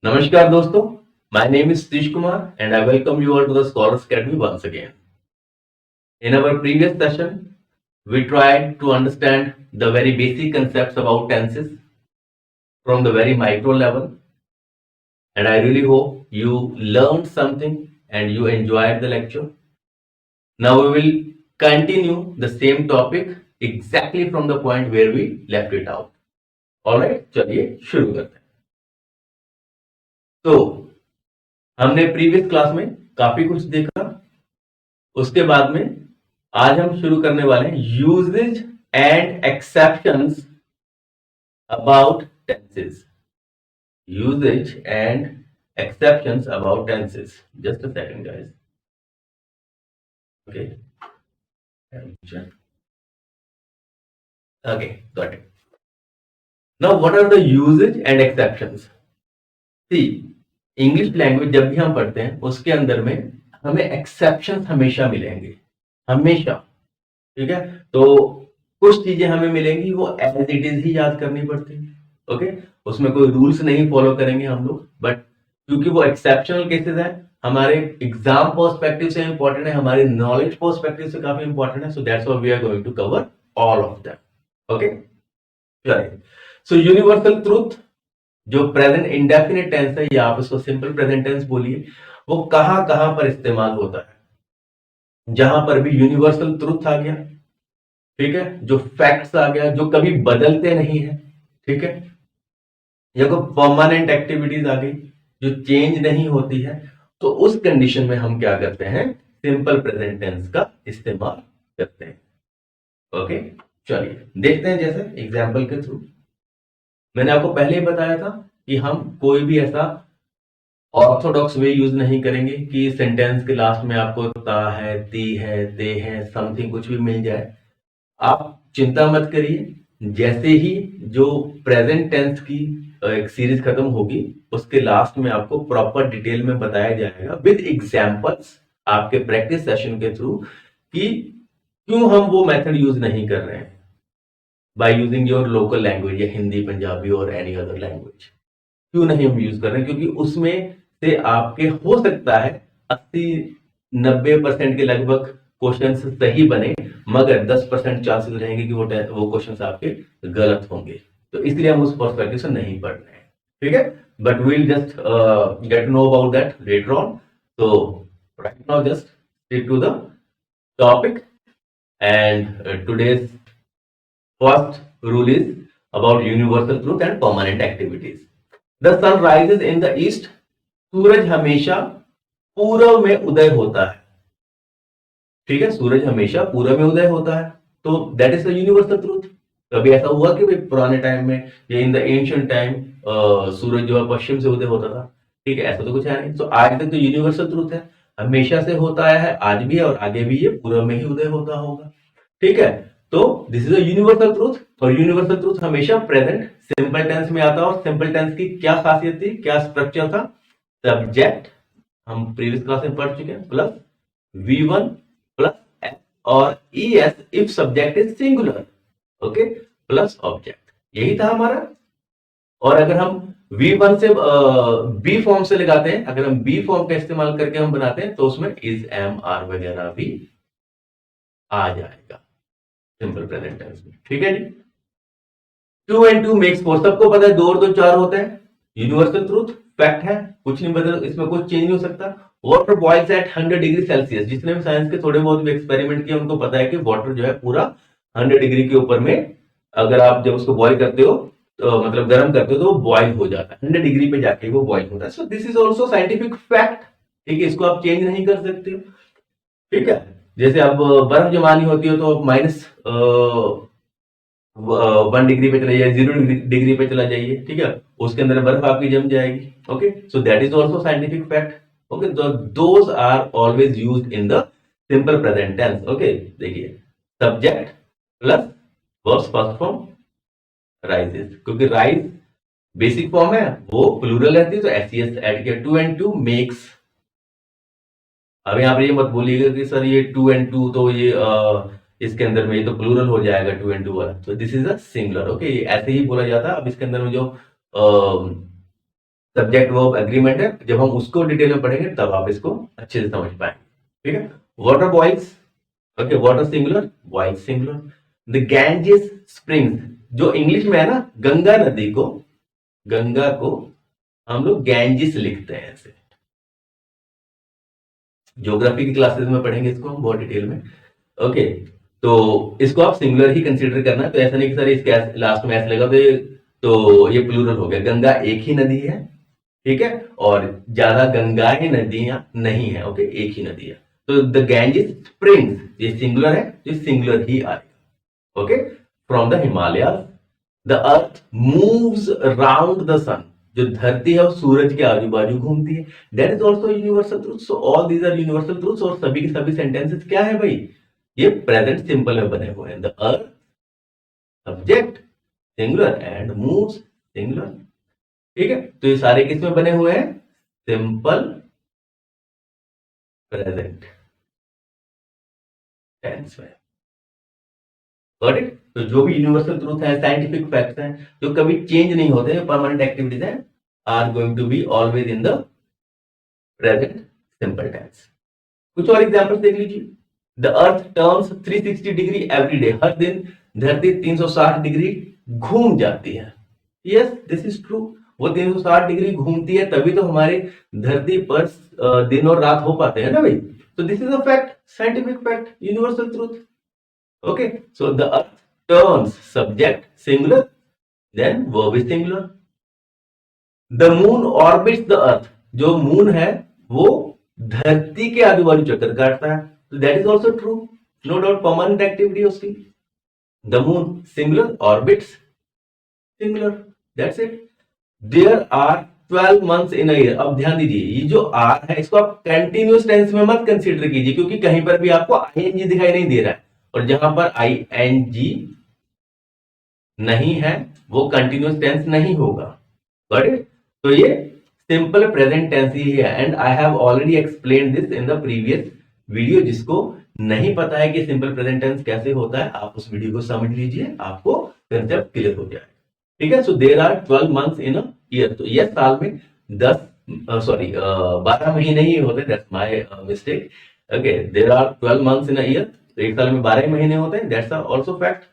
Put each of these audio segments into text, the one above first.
Namaskar दोस्तों, my name is Satish Kumar and I welcome you all to the Scholars Academy once again. In our previous session, we tried to understand the very basic concepts about tenses from the very micro level, and I really hope you learned something and you enjoyed the lecture. Now we will continue the same topic exactly from the point where we left it out. Alright, चलिए शुरू करते हैं. तो हमने previous class में काफी कुछ देखा. उसके बाद में आज हम शुरू करने वाले हैं usages and exceptions about tenses. Usages and exceptions about tenses. Just a second guys. Okay okay got it. Now what are the usages and exceptions? See, English language जब भी हम पढ़ते हैं उसके अंदर में हमें एक्सेप्शंस हमेशा मिलेंगे, हमेशा. ठीक है, तो कुछ चीजें हमें मिलेंगी वो एज इट इज ही याद करनी पड़ती है. ओके, उसमें कोई रूल्स नहीं फॉलो करेंगे हम लोग, बट क्योंकि वो एक्सेप्शनल केसेस है, हमारे एग्जाम पर्सपेक्टिव से इंपॉर्टेंट है, हमारे नॉलेज पर्सपेक्टिव से काफी इंपॉर्टेंट है. So that's why we are going to cover all of them. Okay, चलिए. सो यूनिवर्सल ट्रूथ जो प्रेजेंट इंडेफिनिट टेंस है या आप इसको सिंपल प्रेजेंट टेंस बोलिए, वो कहां कहां पर इस्तेमाल होता है. जहां पर भी यूनिवर्सल ट्रूथ आ गया, ठीक है, जो फैक्ट्स आ गया जो कभी बदलते नहीं है, ठीक है, या कोई परमानेंट एक्टिविटीज आ गई जो चेंज नहीं होती है, तो उस कंडीशन में हम क्या करते हैं, सिंपल प्रेजेंट टेंस का इस्तेमाल करते हैं. ओके, चलिए देखते हैं. जैसे एग्जाम्पल के थ्रू मैंने आपको पहले ही बताया था कि हम कोई भी ऐसा ऑर्थोडॉक्स वे यूज नहीं करेंगे कि सेंटेंस के लास्ट में आपको ता है, ती है, ते है, समथिंग कुछ भी मिल जाए. आप चिंता मत करिए. जैसे ही जो प्रेजेंट टेंस की एक सीरीज खत्म होगी उसके लास्ट में आपको प्रॉपर डिटेल में बताया जाएगा विद एग्जांपल्स आपके प्रैक्टिस सेशन के थ्रू कि क्यों हम वो मेथड यूज नहीं कर रहे हैं by using your local language या हिंदी, पंजाबी और एनी अदर लैंग्वेज. क्यों नहीं हम यूज कर रहे हैं? क्योंकि उसमें से आपके हो सकता है 80-90% के लगभग क्वेश्चन सही बने, मगर 10% चांसेस रहेंगे कि वो क्वेश्चंस आपके गलत होंगे. तो इसलिए हम उस पर्सपेक्टिव से नहीं पढ़ रहे हैं. ठीक है, but we'll just get know about that later on. तो right now just stick to the topic. And today's first rule is about universal truth and permanent activities. The sun rises in the east. सूरज हमेशा पूर्व में उदय होता है. ठीक है, सूरज हमेशा पूर्व में उदय होता है. तो that is the universal truth. कभी ऐसा हुआ कि भाई पुराने टाइम में या इन द एंशिएंट टाइम सूरज जो है पश्चिम से उदय होता था? ठीक है, ऐसा तो कुछ है नहीं. तो आज तक तो यूनिवर्सल ट्रूथ है, हमेशा से होता है, आज भी है और आगे भी ये पूर्व में ही उदय होता होगा. ठीक है, तो this is a universal truth. और यूनिवर्सल ट्रूथ हमेशा प्रेजेंट सिंपल टेंस में आता है. और सिंपल टेंस की क्या खासियत थी, क्या स्ट्रक्चर था? सब्जेक्ट हम प्रीवियस क्लास में पढ़ चुके हैं, प्लस V1 प्लस S और ES if subject is singular. Okay, plus object. यही था हमारा. और अगर हम V1 से बी फॉर्म से लगाते हैं, अगर हम बी फॉर्म का इस्तेमाल करके हम बनाते हैं तो उसमें इज, एम, आर वगैरह भी आ जाएगा सिंपल प्रेजेंट टेंस में. ठीक है जी. 2 and 2 मेक्स 4. सबको पता है 2 और 2 4 होते हैं. यूनिवर्सल ट्रूथ, फैक्ट है, कुछ नहीं बदल, इसमें कुछ चेंज नहीं हो सकता. Water boils at 100 degree Celsius. जिसने भी साइंस के थोड़े बहुत भी एक्सपेरिमेंट किए उनको पता है कि वाटर जो है पूरा 100 डिग्री के ऊपर में, अगर आप जब उसको बॉईल करते हो तो मतलब गर्म करते हो तो वो बॉईल हो जाता है. 100 डिग्री पे जाके वो बॉईल होता है. So this is also scientific fact. ठीक है, इसको आप चेंज नहीं कर सकते हो. ठीक है, जैसे अब बर्फ जमानी होती है तो माइनस 1 डिग्री पे चले जाइए, 0 डिग्री पे चला जाइए. ठीक है, उसके अंदर बर्फ आपकी जम जाएगी. Okay, so that is also scientific fact. Okay, those are always used in the simple present tense. Okay, देखिए subject plus verbs first form rises. क्योंकि राइज बेसिक फॉर्म है, वो प्लूरल रहती है, तो एसईएस ऐड किया. 2 and 2 मेक्स. अब यहाँ पर ये मत बोलिएगा कि सर ये 2 and 2 तो ये इसके अंदर में ये तो प्लूरल हो जाएगा 2 and 2 वाला. तो this is a singular. Okay, ऐसे ही बोला जाता है. अब इसके अंदर में जो सब्जेक्ट वर्ब एग्रीमेंट है, जब हम उसको डिटेल में पढ़ेंगे तब आप इसको अच्छे से समझ पाएंगे। ठीक है, water boys, okay, water singular, boys singular. The Ganges springs, जो इंग्लिश में है ना, गंगा नदी को, गंगा को हम लोग गैंजिस लिखते हैं ऐसे। ज्योग्राफी की क्लासेस में पढ़ेंगे इसको हम बहुत डिटेल में। ओके, तो इसको आप सिंगुलर ही कंसीडर करना है, तो ऐसा नहीं कि सर इसके लास्ट में ऐसे लगा तो ये प्लूरल हो गया। गंगा एक ही नदी है, ठीक है, और ज्यादा गंगाएं नदियां नहीं है, ओके, एक ही नदी है। तो द गैंजेस स्प्रिंग्स, ये सिंगुलर है, ये सिंगुलर ही आएगा। Okay, from the Himalaya, the earth moves around the sun, जो धरती है वो सूरज के आजू बाजू घूमती है। That is also universal truth. So all these are universal truths, और सभी के सभी सेंटेंसेस क्या है भाई, ये प्रेजेंट सिंपल में बने हुए हैं। The earth subject singular and moves singular. ठीक है, तो ये सारे किस में बने हुए हैं, सिंपल प्रेजेंट टेंस में। Got it? तो जो भी यूनिवर्सल ट्रूथ है, साइंटिफिक फैक्ट्स हैं, जो कभी चेंज नहीं होते, परमानेंट एक्टिविटीज हैं, are going to be always in the present simple tense. कुछ और एग्जांपल्स देख लीजिए। The earth turns 360 degree every day, हर दिन धरती 360 डिग्री घूम जाती है। Yes, this is true. वो 360 डिग्री घूमती है, तभी तो हमारे धरती पर दिन और रात हो पाते हैं ना भाई। तो this is a fact, scientific fact, universal truth. Okay, so the earth turns subject singular, then verb is singular. The moon orbits the earth, जो मून है वो धरती के आजू बाजू चक्कर काटता है, तो that is also true, no doubt, permanent activity उसकी। The moon singular, orbits singular, that's it. There are 12 months in a year. अब ध्यान दीजिए, ये जो आर है इसको आप कंटिन्यूस टेंस में मत कंसीडर कीजिए, क्योंकि कहीं पर भी आपको आईएनजी दिखाई नहीं दे रहा है, और जहां पर आईएनजी नहीं है वो कंटिन्यूस टेंस नहीं होगा। Got it? तो ये सिंपल प्रेजेंट टेंस ही है, and I have already explain this in the previous video. जिसको नहीं पता है कि सिंपल प्रेजेंट टेंस कैसे होता है, आप उस वीडियो को समझ लीजिए, आपको कंसेप्ट क्लियर हो जाएगा। ठीक है, so there are 12 months in a year. तो ये साल में 12 महीने ही होते, that's my mistake. Okay, there are 12 months in a year, तो एक साल में 12 महीने होते हैं, दैट्स आल्सो फैक्ट।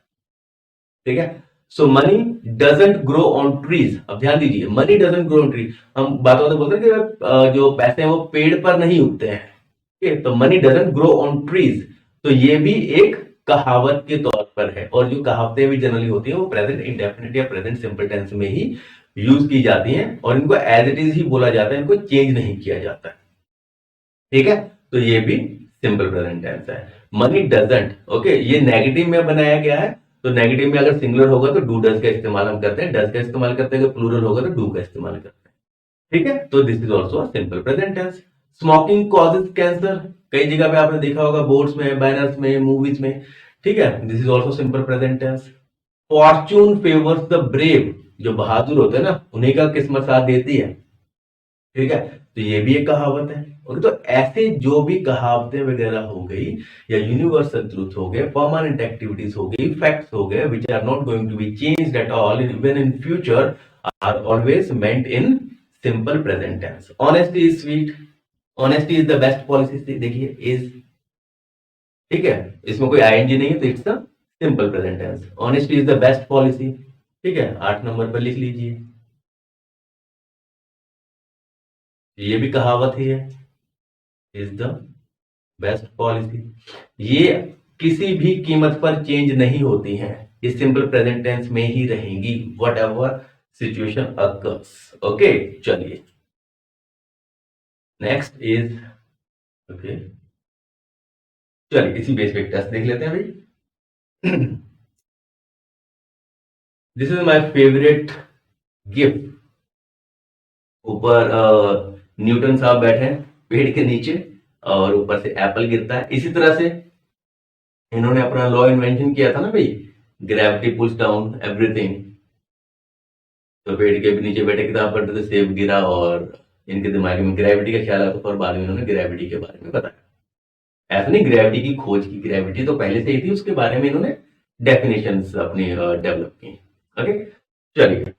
ठीक है, so money doesn't grow on trees. अब ध्यान दीजिए, money doesn't grow on trees, हम बात होते बोलते हैं कि जो पैसे हैं वो पेड़ पर नहीं उगते हैं। ठीक है, तो money doesn't grow on trees, तो ये भी एक कहावत के तौर पर है, और जो कहावतें भी जनरली होती हैं वो प्रेजेंट इंडेफिनिट या प्रेजेंट सिंपल टेंस में ही यूज की जाती हैं, और इनको एज इट इज ही बोला जाता है, इनको चेंज नहीं किया जाता है। ठीक है, तो ये भी सिंपल प्रेजेंट टेंस है। मनी डजंट, ओके, ये नेगेटिव में बनाया गया है, तो नेगेटिव में अगर सिंगुलर होगा तो डू डज का इस्तेमाल हम करते हैं, डज का इस्तेमाल करते हैं, अगर प्लूरल होगा तो डू का इस्तेमाल करते हैं। ठीक है, तो this is also simple present tense. Smoking causes cancer, कई जगह पे आपने देखा होगा, बोर्ड्स में, बैनर्स में, मूवीज में। ठीक है, this is also simple present tense. Fortune favours the brave, जो बहादुर होते हैं ना उन्हीं का किस्मत साथ देती है। ठीक है, तो ये भी एक कहावत है। ओके, तो ऐसे जो भी कहावतें वगैरह हो गई, या यूनिवर्सल ट्रूथ हो गए, परमानेंट एक्टिविटीज हो गई, फैक्ट्स हो गए, which are not going to be changed at all even in future, are always meant in simple present tense. Honesty is sweet, honesty is the best policy, देखिए is, ठीक है, इसमें कोई ING नहीं है, तो it's the simple present tense. Honesty is the best policy, ठीक है, 8 नंबर पर लिख लीजिए, ये भी कहावत ही है, इज द बेस्ट पॉलिसी। ये किसी भी कीमत पर चेंज नहीं होती हैं, ये सिंपल प्रेजेंट टेंस में ही रहेंगी, what ever situation occurs. Okay, चलिए नेक्स्ट इज, ओके, चलिए इसी बेस पे टेस्ट देख लेते हैं भाई। This is my favourite gift. ऊपर न्यूटन साहब बैठे हैं पेड़ के नीचे, और ऊपर से एप्पल गिरता है। इसी तरह से इन्होंने अपना लॉ इन्वेंशन किया था ना भाई, ग्रेविटी पुल्स डाउन एवरीथिंग। तो पेड़ के नीचे बैठे किताब पढ़ते थे, सेब गिरा, और इनके दिमाग में ग्रेविटी का ख्याल आता था, और बाद में इन्होंने ग्रेविटी के बारे में बताया। ऐसा नहीं ग्रेविटी की खोज की, ग्रेविटी तो पहले से ही थी, उसके बारे में इन्होंने डेफिनेशंस अपनी डेवलप की। ओके, चलिए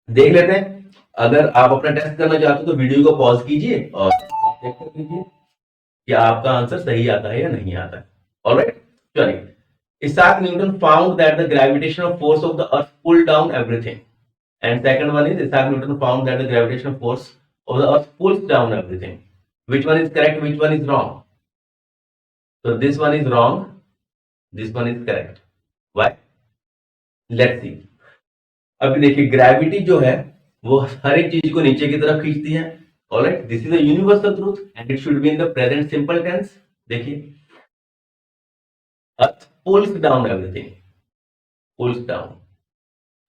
देख लेते हैं। अगर आप अपना टेस्ट करना चाहते हो तो वीडियो को पॉज कीजिए और चेक कर लीजिए कि आपका आंसर सही आता है या नहीं आता है। ऑलराइट, चलिए। Isaac Newton found that the gravitational force of the earth pulled down everything. And second one is Isaac Newton found that the gravitational force of the earth pulls down everything. Which one is correct? Which one is wrong? So this one is wrong. This one is correct. Why? Let's see. अभी देखिए gravity जो है वो हर एक चीज को नीचे की तरफ खींचती है। Alright, this is a universal truth and it should be in the present simple tense. देखिए, earth pulls down everything, pulls down,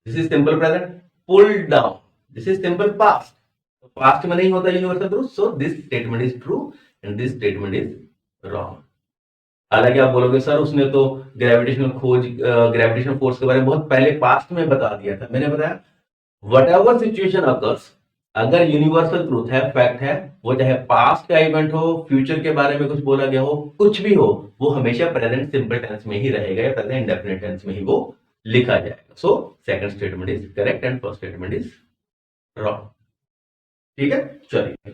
this is simple present, pull down, this is simple past. Past में नहीं होता universal truth, so this statement is true and this statement is wrong. हालांकि आप बोलोगे sir उसने तो gravitational force के बारे में बहुत पहले पास्ट में बता दिया था। मैंने बताया व्हाटएवर सिचुएशन अकर्स, अगर यूनिवर्सल ट्रूथ है, फैक्ट है, वो चाहे पास्ट का इवेंट हो, फ्यूचर के बारे में कुछ बोला गया हो, कुछ भी हो, वो हमेशा प्रेजेंट सिंपल टेंस में ही रहेगा या प्रेजेंट इंडेफिनिट टेंस में ही वो लिखा जाएगा। So second statement is correct and first statement is wrong. ठीक है, चलिए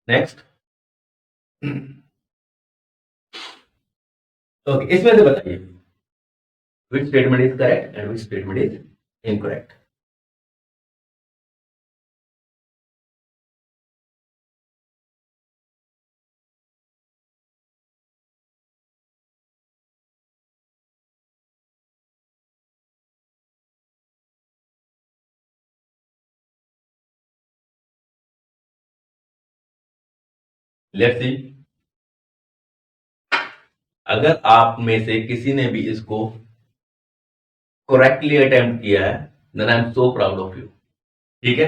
नेक्स्ट। ओके, इसमें से बताइए which statement is correct and which statement is incorrect. Let's see. अगर आप में से किसी ने भी इसको करेक्टली अटेम्प्ट किया है, then I am so proud of you. ठीक है,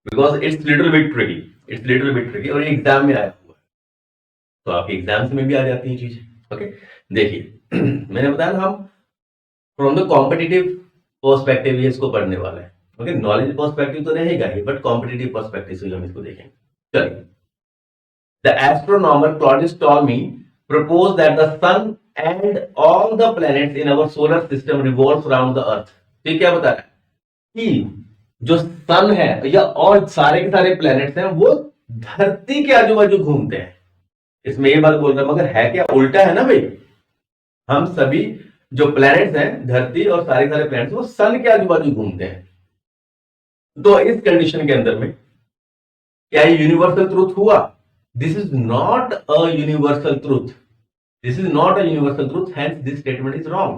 because it's little bit tricky, it's little bit tricky और एग्जाम में आया हुआ है, तो आपके एग्जाम्स में भी आ जाती हैं चीजें। ओके, देखिए मैंने बताया ना, हम फ्रॉम द कॉम्पिटिटिव पर्सपेक्टिव ये इसको पढ़ने वाले हैं। ओके, नॉलेज पर्सपेक्टिव तो रहेगा ही, बट कॉम्पिटिटिव पर्सपेक्टिव से हम इसको देखेंगे। चलिए, the astronomer Claudius Ptolemy proposed that the sun and all the planets in our solar system revolves around the earth। ये क्या बता रहा है कि जो सन है या और सारे के सारे प्लैनेट्स हैं वो धरती के आजू बाजू घूमते हैं। इसमें ये बात बोल रहा है, मगर है क्या, उल्टा है ना भाई। हम सभी जो प्लैनेट्स हैं, धरती और सारे सारे प्लैनेट्स, वो सन के आजू बाजू घूमते हैं। तो इस कंडीशन के अंदर में क्या ये यूनिवर्सल ट्रूथ हुआ? This is not a universal truth. This is not a universal truth. Hence, this statement is wrong.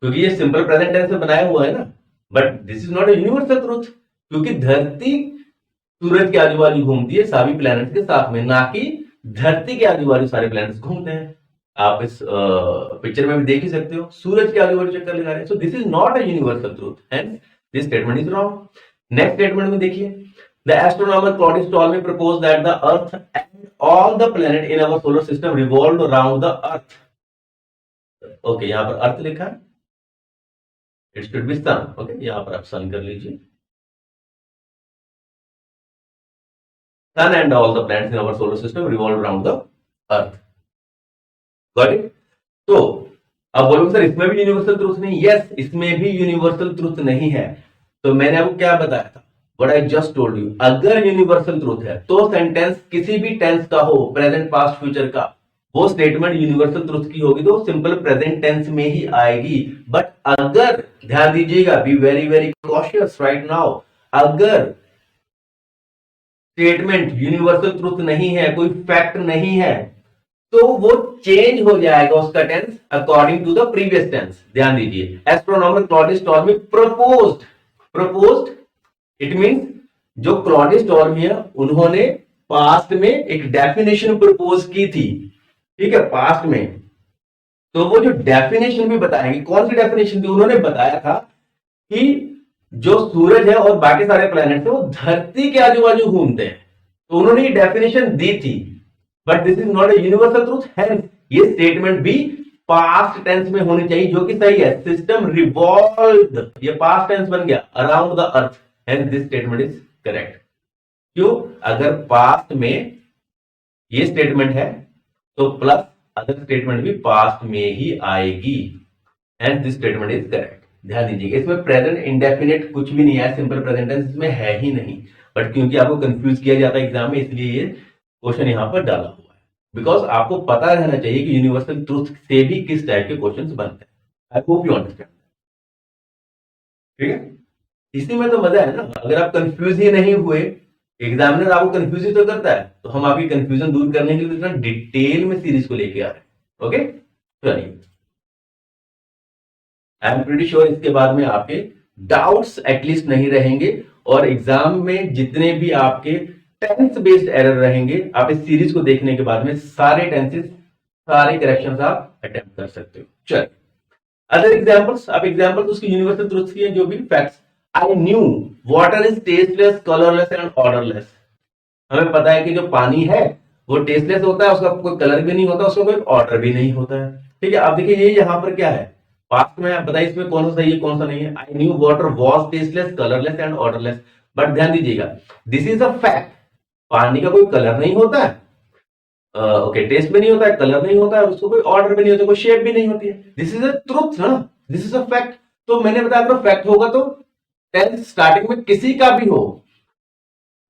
क्योंकि ये सिंपल प्रेजेंट टेंस से बनाया हुआ है ना, but this is not a universal truth, क्योंकि धरती सूरज के आजू बाजू घूमती है सभी प्लैनेट्स के साथ में, ना कि धरती के आजू बाजू सारे प्लैनेट्स घूमते हैं। आप इस पिक्चर में भी देख ही सकते हो, सूरज के आजू बाजू चक्कर लगा रहे हैं। सो this is not a universal truth, hence this statement is wrong. Next statement में देखिए, The astronomer Claudius Ptolemy proposed that the Earth and all the planets in our solar system revolved around the Earth. Okay, यहाँ पर अर्थ लिखा है, it should be sun. Okay, यहाँ पर आप sun कर लीजिए। Sun and all the planets in our solar system revolve around the Earth. Got it? तो अब बोलोगे सर इसमें भी यूनिवर्सल ट्रूथ नहीं। यस, इसमें भी यूनिवर्सल ट्रूथ नहीं है। तो मैंने आपको क्या बताया था, What I just told you, अगर यूनिवर्सल ट्रूथ है तो सेंटेंस किसी भी टेंस का हो, प्रेजेंट पास्ट फ्यूचर का, वो स्टेटमेंट यूनिवर्सल ट्रूथ की होगी तो सिंपल प्रेजेंट टेंस में ही आएगी। बट अगर, ध्यान दीजिएगा, be very very cautious right now, अगर स्टेटमेंट यूनिवर्सल ट्रूथ नहीं है, कोई फैक्ट नहीं है, तो वो चेंज हो जाएगा उसका tense according to the previous tense. ध्यान दीजिए, astronomer Claudius Ptolemy proposed, it means जो क्लॉडिस टॉलमी है उन्होंने पास्ट में एक डेफिनेशन प्रपोज की थी। ठीक है, पास्ट में, तो वो जो डेफिनेशन भी बताएंगे, कौन सी डेफिनेशन थी, उन्होंने बताया था कि जो सूरज है और बाकी सारे प्लैनेट है वो धरती के आजू बाजू घूमते हैं। तो उन्होंने ये डेफिनेशन दी थी, but this is not a universal truth. Hence ये स्टेटमेंट भी पास्ट टेंस में होनी चाहिए, जो कि सही है। सिस्टम रिवॉल्व्ड, ये पास्ट टेंस बन गया, around the earth, hence this statement is correct. क्यों? अगर पास्ट में ये स्टेटमेंट है तो प्लस अदर स्टेटमेंट भी पास्ट में ही आएगी, hence this statement is correct. ध्यान दीजिएगा, इसमें प्रेजेंट इंडेफिनिट कुछ भी नहीं है, सिंपल प्रेजेंट टेंस इसमें है ही नहीं, बट क्योंकि आपको कंफ्यूज किया जाता है एग्जाम में, इसलिए ये क्वेश्चन यहाँ पर डाला हुआ है। बिकॉज आपको पता रहना चाहिए कि यूनिवर्सल ट्रूथ से भी किस टाइप के क्वेश्चन बनते हैं। आई होप यू अंडरस्टैंड। ठीक है, इसी में तो मजा है ना। अगर आप कंफ्यूज ही नहीं हुए, एग्जामिनर आपको कंफ्यूज ही तो करता है, तो हम आपकी कंफ्यूजन दूर करने के लिए इतना डिटेल में सीरीज को लेके आ रहे हैं। ओके, चलिए, आई एम प्रीटी श्योर इसके बाद में आपके डाउट्स एटलीस्ट नहीं रहेंगे, और एग्जाम में जितने भी आपके टेंस बेस्ड एरर रहेंगे, आप इस सीरीज को देखने के बाद में सारे टेंसेस, सारे करेक्शंस आप अटेम्प्ट कर सकते हो। चलिए, अदर एग्जांपल्स, आप एग्जांपल्स उसकी यूनिवर्सल ट्रुथ्स की हैं, जो भी facts. I knew water is tasteless, colourless and odourless. हमें पता है कि जो पानी है वो टेस्टलेस होता है, उसका कोई कलर भी नहीं होता, उसका कोई ऑर्डर भी नहीं होता है। ठीक है, अब देखिए ये यहाँ पर क्या है, पास्ट में, आप बताइए इसमें कौन सा सही है कौन सा नहीं है। I knew water was tasteless, colourless and odourless. But ध्यान दीजिएगा, दिस इज अ फैक्ट, पानी का कोई कलर नहीं होता है, ओके, टेस्ट भी नहीं होता है, कलर नहीं होता है, उसको कोई ऑर्डर भी नहीं होता, कोई शेप भी नहीं होती है। दिस इज अ ट्रुथ ना, दिस इज अ फैक्ट। तो मैंने बताया अगर फैक्ट होगा तो टेंस स्टार्टिंग में किसी का भी हो,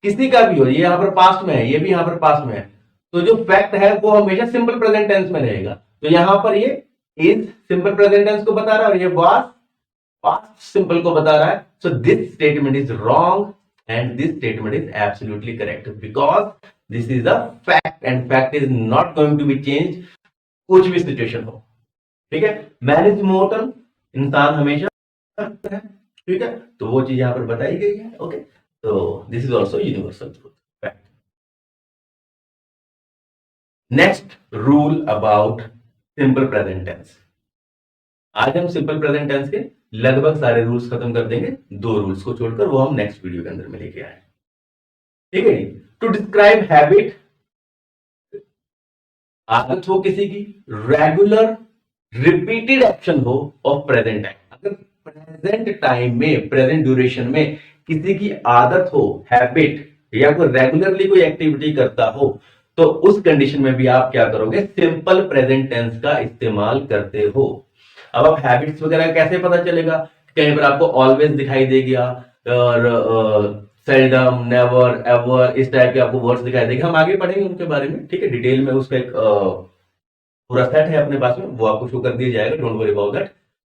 किसी का भी हो, ये यहाँ पर पास्ट में है, ये भी यहाँ पर पास्ट में है, तो जो फैक्ट है वो हमेशा सिंपल प्रेजेंट टेंस में रहेगा। तो यहाँ पर ये इज सिंपल प्रेजेंट टेंस को बता रहा है, और ये वाज पास्ट सिंपल को बता रहा है। So this statement is wrong and this statement is absolutely correct, because this is a fact and fact is not going to be change, कुछ भी सिचुएशन हो। ठीक है, मैन इज मोर्टल, इंसान हमेशा है। ठीक है, तो वो चीज यहां पर बताई गई है। ओके, तो this is also universal truth fact. Next rule about simple present tense. आज हम सिंपल प्रेजेंट टेंस के लगभग सारे रूल्स खत्म कर देंगे, दो रूल्स को छोड़कर, वो हम नेक्स्ट वीडियो के अंदर में लेके आए। ठीक है, टू डिस्क्राइब हैबिट, आदत हो किसी की, रेगुलर रिपीटेड एक्शन हो ऑफ प्रेजेंट टाइम। अगर प्रेजेंट टाइम में, प्रेजेंट ड्यूरेशन में किसी की आदत हो, हैबिट, या कोई रेगुलरली कोई एक्टिविटी करता हो, तो उस कंडीशन में भी आप क्या करोगे, सिंपल प्रेजेंट टेंस का इस्तेमाल करते हो। अब आप हैबिट्स वगैरह कैसे पता चलेगा, कहीं पर आपको ऑलवेज दिखाई देगा, और सेल्डम, नेवर, एवर, इस टाइप के आपको वर्ड्स दिखाई देंगे, हम आगे पढ़ेंगे उनके बारे में। ठीक है, डिटेल में उसका एक पूरा सेट है अपने पास में, वो आपको शो कर दिया जाएगा, डोंट वरी अबाउट दैट।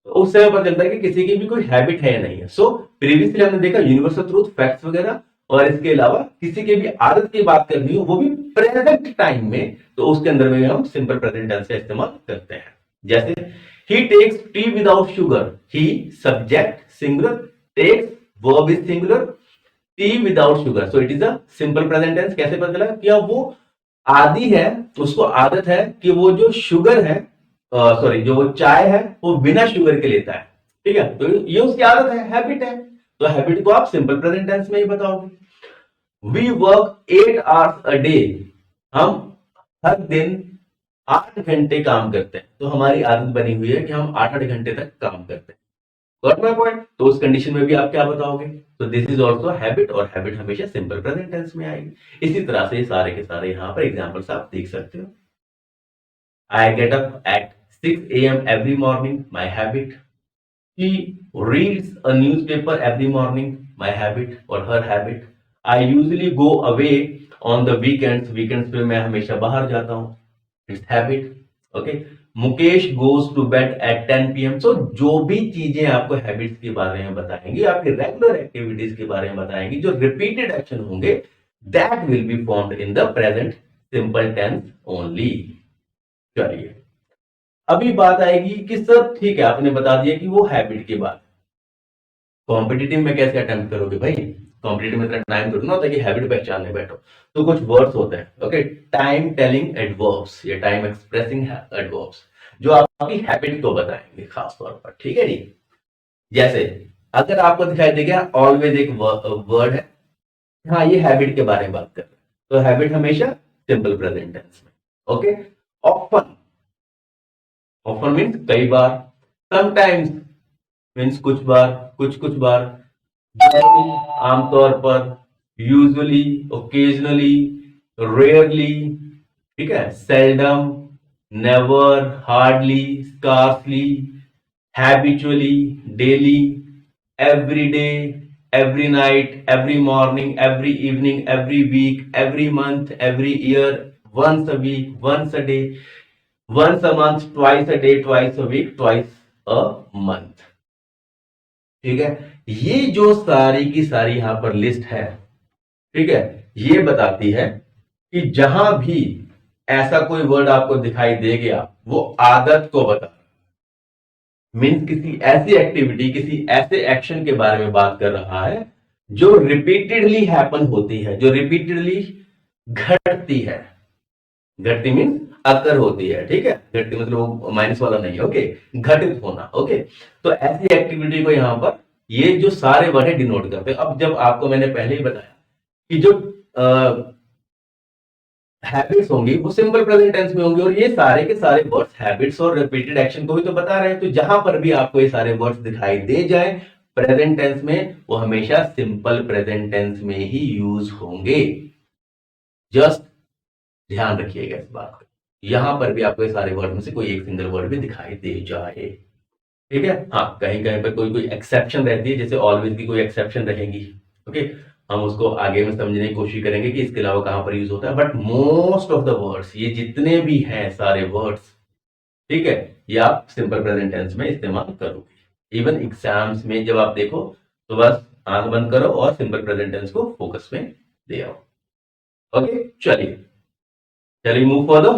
उससे पता चलता है कि किसी की भी कोई हैबिट है या नहीं है। सो प्रीवियसली हमने देखा यूनिवर्सल ट्रूथ, फैक्ट्स वगैरह, और इसके अलावा किसी की भी आदत की बात करनी हो, वो भी प्रेजेंट टाइम में, तो उसके अंदर में हम सिंपल प्रेजेंट टेंस का इस्तेमाल करते हैं। जैसे he takes tea without sugar, he subject singular, takes verb is singular, tea without sugar, so it is a simple present tense. कैसे पता चला, क्या वो आदि है, उसको आदत है कि वो जो शुगर है, सॉरी, जो वो चाय है वो बिना शुगर के लेता है। ठीक है, तो ये उसकी आदत है, हैबिट है, तो हैबिट को आप सिंपल प्रेजेंट टेंस में ही बताओगे। We work 8 hours a day, हम हर दिन 8 घंटे काम करते हैं, तो हमारी आदत बनी हुई है कि हम 8-8 घंटे तक काम करते हैं। Got my point? तो उस कंडीशन में भी आप क्या बताओगे, तो दिस इज ऑल्सो हैबिट, और हैबिट हमेशा सिंपल प्रेजेंट टेंस में आएगी। इसी तरह से सारे के सारे यहाँ पर एग्जांपल्स आप देख सकते हो। I get up at 6 AM every morning, my habit. He reads a newspaper every morning, my habit or her habit. I usually go away on the weekends, weekends पे मैं हमेशा बाहर जाता हूँ, it's habit. Okay, Mukesh goes to bed at 10 PM. So जो भी चीजें आपको हैबिट्स के बारे में बताएंगी, आपकी रेगुलर एक्टिविटीज के बारे में बताएंगी, जो रिपीटेड एक्शन होंगे, that will be formed in the present simple tense only. चलिए, अभी बात आएगी कि सर ठीक है, आपने बता दिया कि वो हैबिट की बात, कॉम्पिटिटिव में कैसे अटेम्प्ट करोगे भाई, कॉम्पिटिटिव में इतना टाइम थोड़ी ना होता है कि हैबिट पहचानने बैठो, तो कुछ वर्ड्स होते हैं। ओके, टाइम टेलिंग एडवर्ब्स या टाइम एक्सप्रेसिंग एडवर्ब्स, जो आपकी हैबिट को बताएंगे खास तौर पर। ठीक है जी, जैसे अगर आपको दिखाई देगा ऑलवेज एक वर्ड है, हाँ ये हैबिट के बारे में बात कर रहे हैं, तो हैबिट हमेशा सिंपल प्रेजेंट टेंस में। ओके, ऑफन, ऑफन मीन्स कई बार, समटाइम्स मीन्स कुछ बार, कुछ बार, आमतौर पर, यूजुअली, ओकेजनली, रेयरली, ठीक है, seldom, never, hardly, scarcely, habitually, daily, every day, every night, every morning, every evening, every week, every month, every year, once a week, once a day, once a month, twice a day, twice a week, twice a month. ठीक है, ये जो सारी की सारी यहां पर list है, ठीक है, ये बताती है कि जहां भी ऐसा कोई वर्ड आपको दिखाई दे गया वो आदत को बता, मीन्स किसी ऐसी एक्टिविटी, किसी ऐसे एक्शन के बारे में बात कर रहा है जो रिपीटेडली हैपन होती है, जो रिपीटेडली घटती है। घटती मीन्स अकर होती है, ठीक है, घटती मतलब वो माइनस वाला नहीं है, ओके, घटित होना, ओके। तो ऐसी एक्टिविटी को यहां पर ये जो सारे वर्ड है डिनोट करते हैं। अब जब आपको मैंने पहले ही बताया कि जो हैबिट्स होंगी वो सिंपल प्रेजेंट टेंस में होंगे, और ये सारे के सारे वर्ड्स हैबिट्स और रिपीटेड एक्शन को भी तो बता रहे हैं। तो जहां पर भी आपको ये सारे वर्ड्स दिखाई दे जाए प्रेजेंट टेंस में, वो हमेशा सिंपल प्रेजेंट टेंस में ही यूज होंगे। जस्ट ध्यान रखिएगा इस बात का, यहां पर भी आपको ये सारे वर्ड में से कोई एक सिंगल वर्ड भी दिखाई दे जाए, ठीक है। हाँ, कहीं कहीं पर कोई कोई एक्सेप्शन रहती है, जैसे ऑलवेज की कोई एक्सेप्शन रहेगी, ओके, हम उसको आगे में समझने की कोशिश करेंगे कि इसके अलावा कहां पर यूज होता है। But most of the words, ये जितने भी हैं सारे वर्ड्स, ठीक है, ये आप सिंपल प्रेजेंट टेंस में इस्तेमाल करोगे। इवन एग्जाम्स में जब आप देखो तो बस आंख बंद करो और सिंपल प्रेजेंट टेंस को फोकस में ले आओ, ओके। चलिए मूव फॉर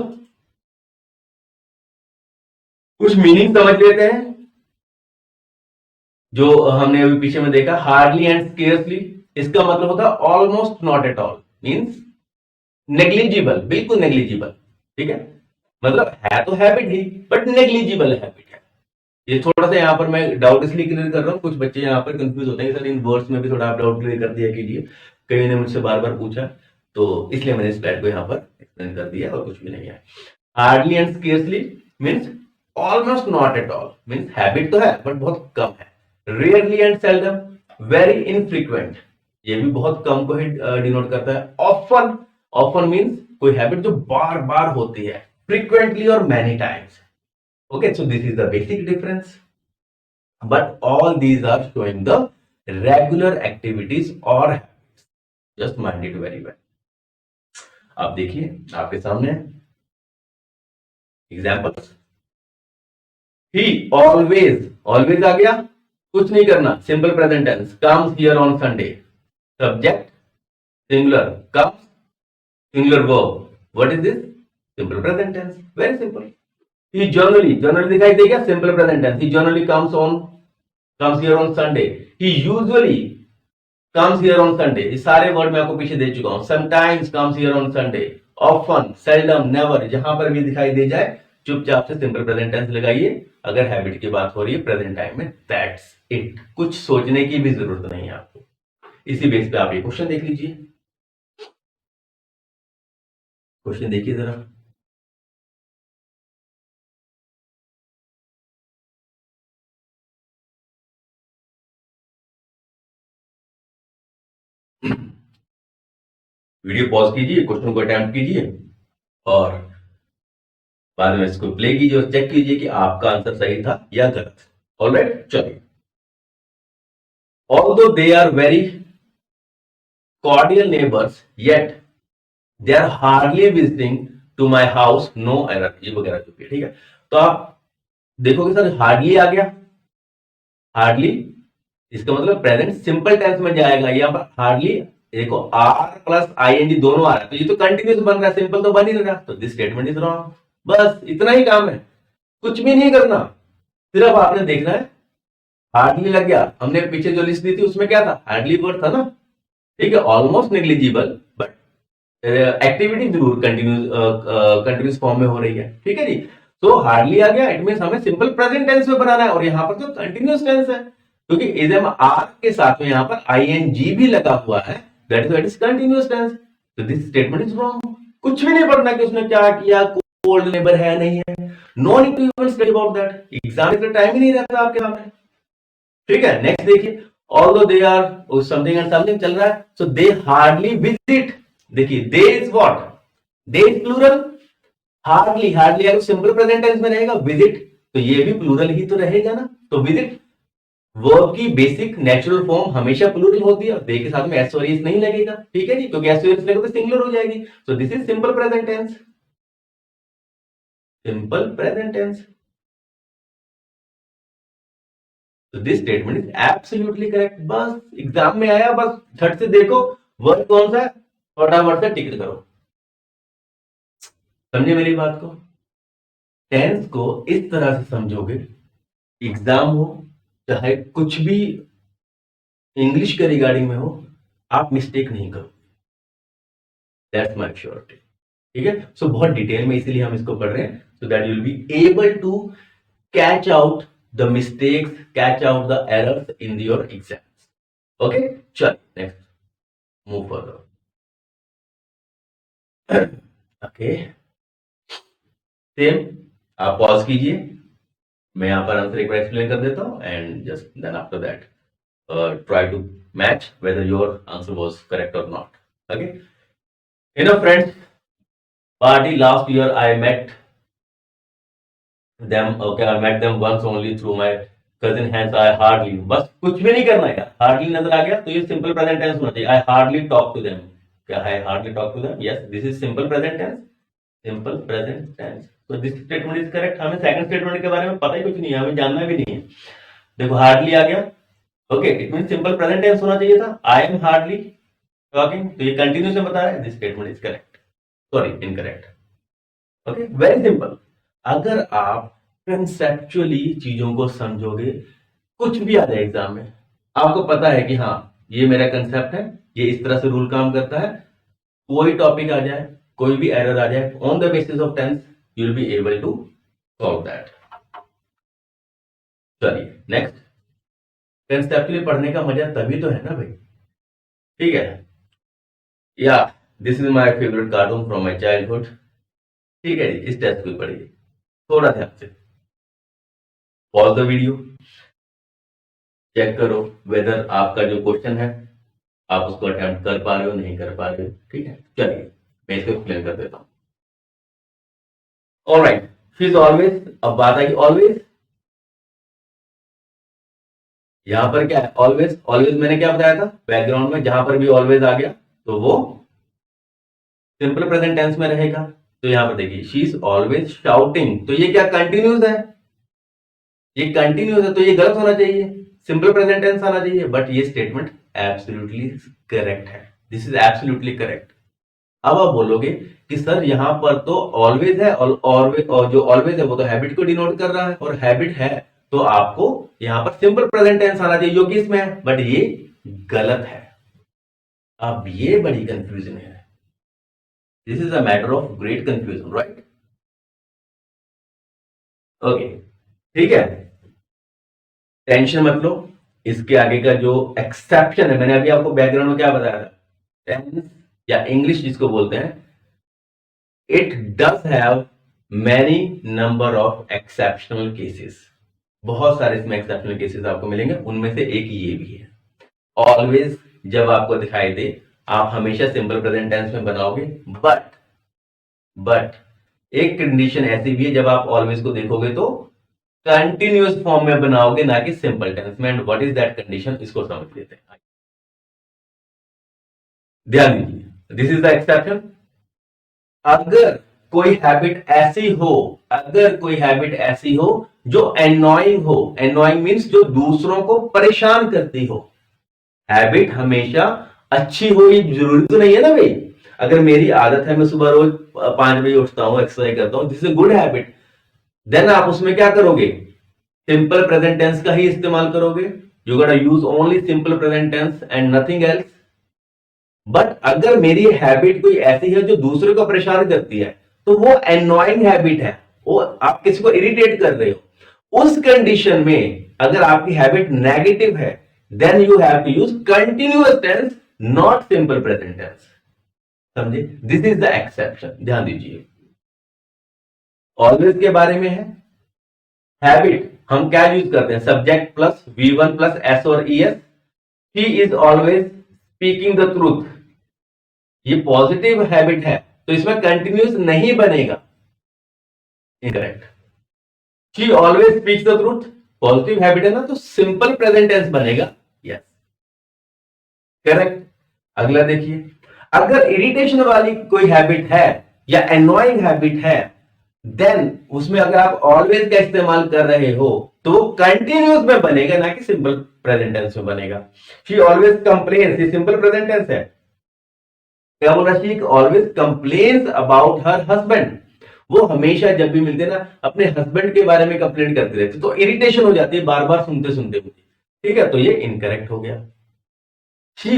कुछ मीनिंग समझ लेते हैं जो हमने अभी पीछे में देखा। हार्डली एंड स्केर्सली, इसका मतलब होता है almost not at all, means negligible, बिल्कुल नेग्लिजिबल, ठीक है, मतलब है तो habit he but negligible habit है। ये थोड़ा सा यहाँ पर मैं डाउट इसलिए क्लियर कर रहा हूँ, कुछ बच्चे यहाँ पर कंफ्यूज होते हैं सर इन वर्ड्स में भी थोड़ा आप डाउट क्लियर कर दिया कीजिए, कई ने मुझसे बार बार पूछा, तो इसलिए मैंने स्लाइड को यहाँ पर एक्सप्लेन कर दिया और कुछ भी नहीं है। Hardly and scarcely means almost not at all, means habit तो है बट बहुत कम है। Rarely and seldom, very infrequent, ये भी बहुत कम को ही डिनोट करता है। ऑफन, ऑफन मीन्स कोई हैबिट जो बार बार होती है, फ्रीक्वेंटली और many times, okay, so this is the basic difference, but all these are showing the regular activities or habits, just mind it very well। आप देखिए आपके सामने एग्जाम्पल्स, ही ऑलवेज, ऑलवेज आ गया, कुछ नहीं करना, simple present tense, comes here on Sunday, subject singular, comes singular verb, what is this, simple present tense, very simple. He generally, generally दिखाई देगा, simple present tense, he generally comes here on Sunday, he usually comes here on Sunday, ये सारे word मैं आपको पीछे दे चुका हूं। sometimes comes here on Sunday, often, seldom, never, जहां पर भी दिखाई दे जाए चुपचाप से सिंपल प्रेजेंट टेंस लगाइए। अगर हैबिट की बात हो रही है प्रेजेंट टाइम में, दैट्स इट, कुछ सोचने की भी जरूरत नहीं है आपको। इसी बेस पे आप ये क्वेश्चन देख लीजिए, क्वेश्चन देखिए जरा। वीडियो पॉज कीजिए, क्वेश्चन को अटेम्प्ट कीजिए और बाद में इसको प्ले कीजिए और चेक कीजिए कि आपका आंसर सही था या गलत। ऑलराइट, चलिए। Although they are very cordial neighbours yet they are hardly visiting to my house, no error, ये वगैरह जो भी, ठीक है। तो आप देखोगे सर हार्डली आ गया, हार्डली इसका मतलब प्रेजेंट सिंपल टेंस में जाएगा। यहाँ पर हार्डली देखो आर प्लस आईएनजी दोनों आ रहा है, तो ये तो कंटिन्यूस बन रहा है, सिंपल तो बन ही नहीं रहा, तो दिस स्टेटमेंट इज रॉन्ग। बस इतना ही काम है, कुछ भी नहीं करना, सिर्फ आपने देखना है हार्डली लग गया। हमने पीछे जो लिस्ट दी थी उसमें क्या था, हार्डली वर्ड था ना, ठीक है, ऑलमोस्ट नेग्लिजिबल बट एक्टिविटी जरूर कंटिन्यूस फॉर्म में हो रही है, ठीक है जी। तो हार्डली आ गया, इट मींस हमें सिंपल प्रेजेंट टेंस में बनाना है, और यहाँ पर तो कंटिन्यूस टेंस है क्योंकि इजम आर के साथ में यहाँ पर आईएनजी भी लगा हुआ है, दैट इज कंटिन्यूस टेंस, तो दिस स्टेटमेंट इज रॉन्ग। कुछ भी नहीं पढ़ना कि उसने क्या किया, कोल्ड लेबर है नहीं है, no need to even study about that, exam का टाइम ही नहीं रहता आपके सामने, ठीक है। नेक्स्ट देखिए, although they are something and something चल रहा है, सो दे हार्डली विजिट, देखिए they is what, they is plural, hardly, hardly अगर सिंपल प्रेजेंट टेंस में रहेगा, विजिट तो ये भी प्लूरल ही तो रहेगा ना। तो विद इट वर्ब की बेसिक नेचुरल फॉर्म हमेशा प्लूरल होती है, और दे के साथ में एस और एस नहीं लगेगा, ठीक है जी, क्योंकि एस और एस लगेगा तो सिंगुलर हो जाएगी। So this is simple present tense, simple present tense. तो this statement is absolutely correct. बस एग्जाम में आया, बस झट से देखो वर्ड कौन सा है, फटाफट से टिक करो। समझे मेरी बात को? टेंस को इस तरह से समझोगे, एग्जाम हो चाहे कुछ भी इंग्लिश के रिगार्डिंग में हो, आप मिस्टेक नहीं करो, दैट्स माय श्योरिटी, ठीक है। सो बहुत डिटेल में इसीलिए हम इसको पढ़ रहे हैं, so that you will be able to catch out the mistakes, catch out the errors in your exams. Okay, चल next move forward. Okay, same आप पॉज कीजिए, मैं यहां पर आंसर एक बार एक्सप्लेन कर देता हूं, and just then after that try to match whether your answer was correct or not. Okay, in a friends party last year I met them. Okay, I met them once only through my cousin, hence I hardly, बस कुछ भी नहीं करना है, hardly नजर आ गया तो ये सिंपल प्रेजेंट टेंस होना चाहिए। I hardly talk to them, क्या है hardly talk to them? Yes, this is simple present tense, simple present tense. So this statement is correct। हमें सेकंड स्टेटमेंट के बारे में पता ही कुछ नहीं है, हमें जानना भी नहीं है। देखो हार्डली आ गया, okay, it mean simple present tense होना चाहिए था। आई एम हार्डली टॉकिंग, तो ये कंटिन्यूस में बता रहा है, this statement is correct, sorry incorrect. Okay, very simple. अगर आप कंसेप्चुअली चीजों को समझोगे, कुछ भी आ जाए एग्जाम में, आपको पता है कि हाँ ये मेरा कंसेप्ट है, ये इस तरह से रूल काम करता है, कोई टॉपिक आ जाए, कोई भी एरर आ जाए, on the basis of tense you will be able to solve that. चलिए नेक्स्ट, कंसेप्चुअली पढ़ने का मजा तभी तो है ना भाई, ठीक है। या this is my favourite cartoon from my childhood, ठीक है जी। इस टेस्ट को पढ़िए थोड़ा ध्यान से, पॉज द वीडियो, चेक करो वेदर आपका जो क्वेश्चन है आप उसको अटेम्प्ट कर पा रहे हो नहीं कर पा रहे हो, ठीक है। चलिए मैं इसको एक्सप्लेन कर देता हूँ। ऑलराइट, शी इज ऑलवेज, अब बात आई ऑलवेज, यहां पर क्या है ऑलवेज, ऑलवेज मैंने क्या बताया था बैकग्राउंड में, जहां पर भी ऑलवेज आ गया तो वो सिंपल प्रेजेंट टेंस में रहेगा। तो यहां पर देखिए शी इज ऑलवेज शाउटिंग, तो ये क्या कंटिन्यूस है, ये कंटिन्यूस है तो ये गलत होना चाहिए, सिंपल प्रेजेंट टेंस आना चाहिए, बट ये स्टेटमेंट एब्सोल्युटली करेक्ट है, दिस इज एब्सोल्युटली करेक्ट। अब आप बोलोगे कि सर यहां पर तो ऑलवेज है, और जो ऑलवेज है वो तो हैबिट को डिनोट कर रहा है, और हैबिट है तो आपको यहां पर सिंपल प्रेजेंट टेंस आना चाहिए जो कि इसमें है, बट ये गलत है। अब ये बड़ी कंफ्यूजन है, this is a matter of great confusion, right? Okay, ठीक है, टेंशन मत लो। इसके आगे का जो एक्सेप्शन है, मैंने अभी आपको बैकग्राउंड में क्या बताया था, टेंस या इंग्लिश जिसको बोलते हैं, it does have many number of exceptional cases, बहुत सारे इसमें एक्सेप्शनल केसेस आपको मिलेंगे, उनमें से एक ये भी है। ऑलवेज जब आपको दिखाई दे, आप हमेशा सिंपल प्रेजेंट टेंस में बनाओगे, बट एक कंडीशन ऐसी भी है जब आप ऑलवेज को देखोगे तो कंटिन्यूअस फॉर्म में बनाओगे, ना कि सिंपल टेंस में। And what is that condition, इसको समझ लेते हैं, ध्यान दीजिए। This is the exception. अगर कोई हैबिट ऐसी हो, अगर कोई हैबिट ऐसी हो जो एनोइंग हो, एनोइंग मींस जो दूसरों को परेशान करती हो, हैबिट हमेशा अच्छी हो ये जरूरी तो नहीं है ना भाई। अगर मेरी आदत है मैं सुबह रोज 5 बजे उठता हूं, एक्सरसाइज करता हूं, दिस इज गुड हैबिट, देन आप उसमें क्या करोगे, सिंपल प्रेजेंट टेंस का ही इस्तेमाल करोगे, you gotta use only simple present tense and nothing else. But अगर मेरी हैबिट कोई ऐसी है जो दूसरे को परेशान करती है, तो वो एनोइंग हैबिट है, वो आप किसी को इरिटेट कर रहे हो, उस कंडीशन में अगर आपकी हैबिट नेगेटिव है, then you have to use continuous tense, not simple present tense. समझे? दिस इज द एक्सेप्शन, ध्यान दीजिए। ऑलवेज के बारे में है, हैबिट हम क्या यूज करते हैं, subject plus V1 plus S और ES। He is always speaking the truth, ये पॉजिटिव हैबिट है तो इसमें कंटिन्यूस नहीं बनेगा, incorrect. She always speaks the truth, positive habit है ना, तो सिंपल प्रेजेंट टेंस बनेगा यस, करेक्ट। अगला देखिए, अगर इरिटेशन वाली कोई हैबिट है या एनोइंग हैबिट है, देन उसमें अगर आप ऑलवेज का इस्तेमाल कर रहे हो तो वो कंटिन्यूस में बनेगा, ना कि सिंपल प्रेजेंट टेंस में बनेगा। शी ऑलवेज कंप्लेन्स, ये सिंपल प्रेजेंट टेंस है। क्या बोला, she always complains about her husband, वो हमेशा जब भी मिलते ना अपने हस्बैंड के बारे में कंप्लेंट करते रहते, तो इरिटेशन हो जाती है बार बार सुनते सुनते मुझे, ठीक है, तो ये इनकरेक्ट हो गया। शी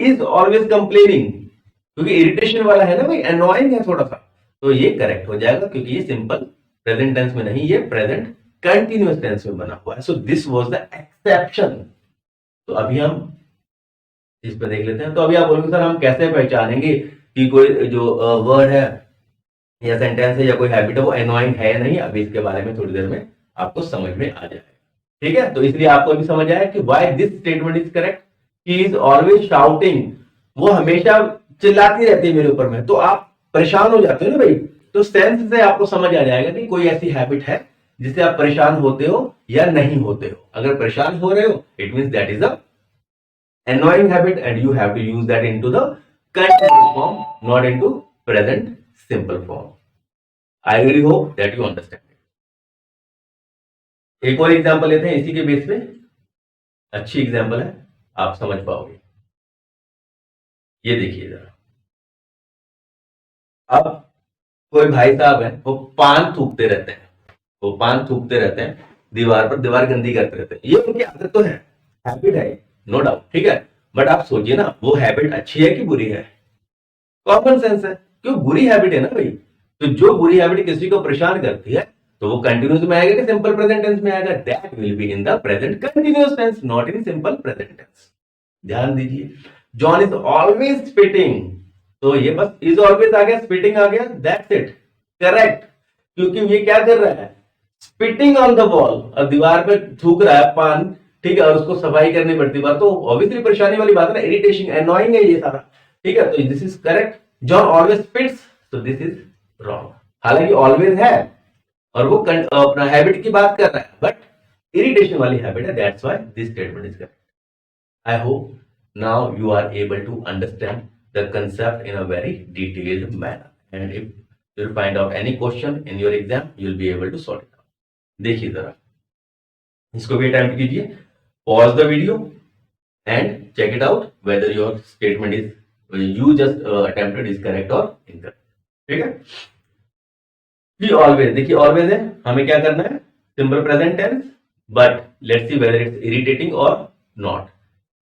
इज ऑलवेज कंप्लेनिंग, क्योंकि इरिटेशन वाला है ना भाई, एनोइंग है थोड़ा सा, तो ये करेक्ट हो जाएगा, क्योंकि ये सिंपल प्रेजेंट टेंस में नहीं, ये प्रेजेंट कंटिन्यूअस टेंस में बना हुआ है। So this was the exception. तो अभी हम इस पर देख लेते हैं। तो अभी आप बोलोगे सर हम कैसे पहचानेंगे कि कोई जो वर्ड है या सेंटेंस है या कोई हैबिट है वो एनोइंग है या नहीं, अभी इसके बारे में थोड़ी देर में आपको समझ में आ जाएगा, ठीक है। तो इसलिए आपको अभी समझ आया कि why this statement is correct, he is always shouting, वो हमेशा चिल्लाती रहती है मेरे ऊपर में, तो आप परेशान हो जाते हो ना भाई, तो सेंस से आपको समझ आ जाएगा कि कोई ऐसी हैबिट है जिससे आप परेशान होते हो या नहीं होते हो। अगर परेशान हो रहे हो, it means that is a annoying habit and you have to use that into the continuous form, not into present simple form. I really hope that you understand. एक और एग्जांपल लेते हैं इसी के बेस पे, अच्छी एग्जांपल है, आप समझ पाओगे। ये देखिए जरा, अब कोई भाई साहब है, वो पान थूकते रहते हैं, वो पान थूकते रहते हैं दीवार पर, दीवार गंदी करते रहते हैं, ये उनकी आदत तो है, हैबिट है, नो डाउट, ठीक है। बट आप सोचिए ना, वो हैबिट अच्छी है कि बुरी है? कॉमन सेंस है, क्यों, बुरी हैबिट है ना भाई। तो जो बुरी हैबिट किसी को परेशान करती है, तो वो कंटिन्यूस में आएगा कि सिंपल प्रेजेंट टेंस में आएगा? That will be in the present continuous tense, not in simple present tense. ध्यान दीजिए, जॉन इज ऑलवेज स्पिटिंग, तो ये बस इज ऑलवेज आ गया, स्पिटिंग आ गया, दैट्स इट, करेक्ट। क्योंकि ये क्या कर रहा है, स्पिटिंग ऑन द वॉल, और दीवार पे थूक रहा है पान, ठीक है, और उसको सफाई करनी पड़ती है, तो ऑब्वियसली परेशानी वाली बात है ना, इरिटेशन, एनोइंग है ये सारा, ठीक है। तो this is correct, John always spits, तो दिस इज रॉन्ग। हालांकि ऑलवेज है और वो अपना हैबिट की बात कर रहा है, बट इरिटेशन वाली हैबिट है, that's why this statement is correct. I hope now you are able to understand the concept in a very detailed manner. And if you'll find out any question in your exam, you'll be able to sort it out. देखिए जरा, इसको भी attempt कीजिए, pause the video and check it out whether your statement is you just attempted is correct और incorrect, ठीक है। ही always, देखिए always है, हमें क्या करना है, simple present tense, but let's see whether it's irritating और not.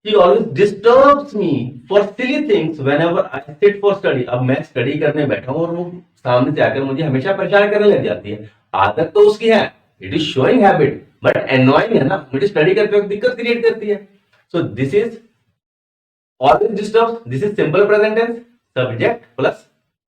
He always disturbs me for silly things whenever I sit for study. अब मैं स्टडी करने बैठा हूं और वो सामने से आकर मुझे हमेशा परेशान करने लग जाती है। आदत तो उसकी है, it is showing habit, but annoying है ना, मुझे स्टडी करते वक्त दिक्कत क्रिएट करती है। So this is always disturbs, this is simple present tense, subject plus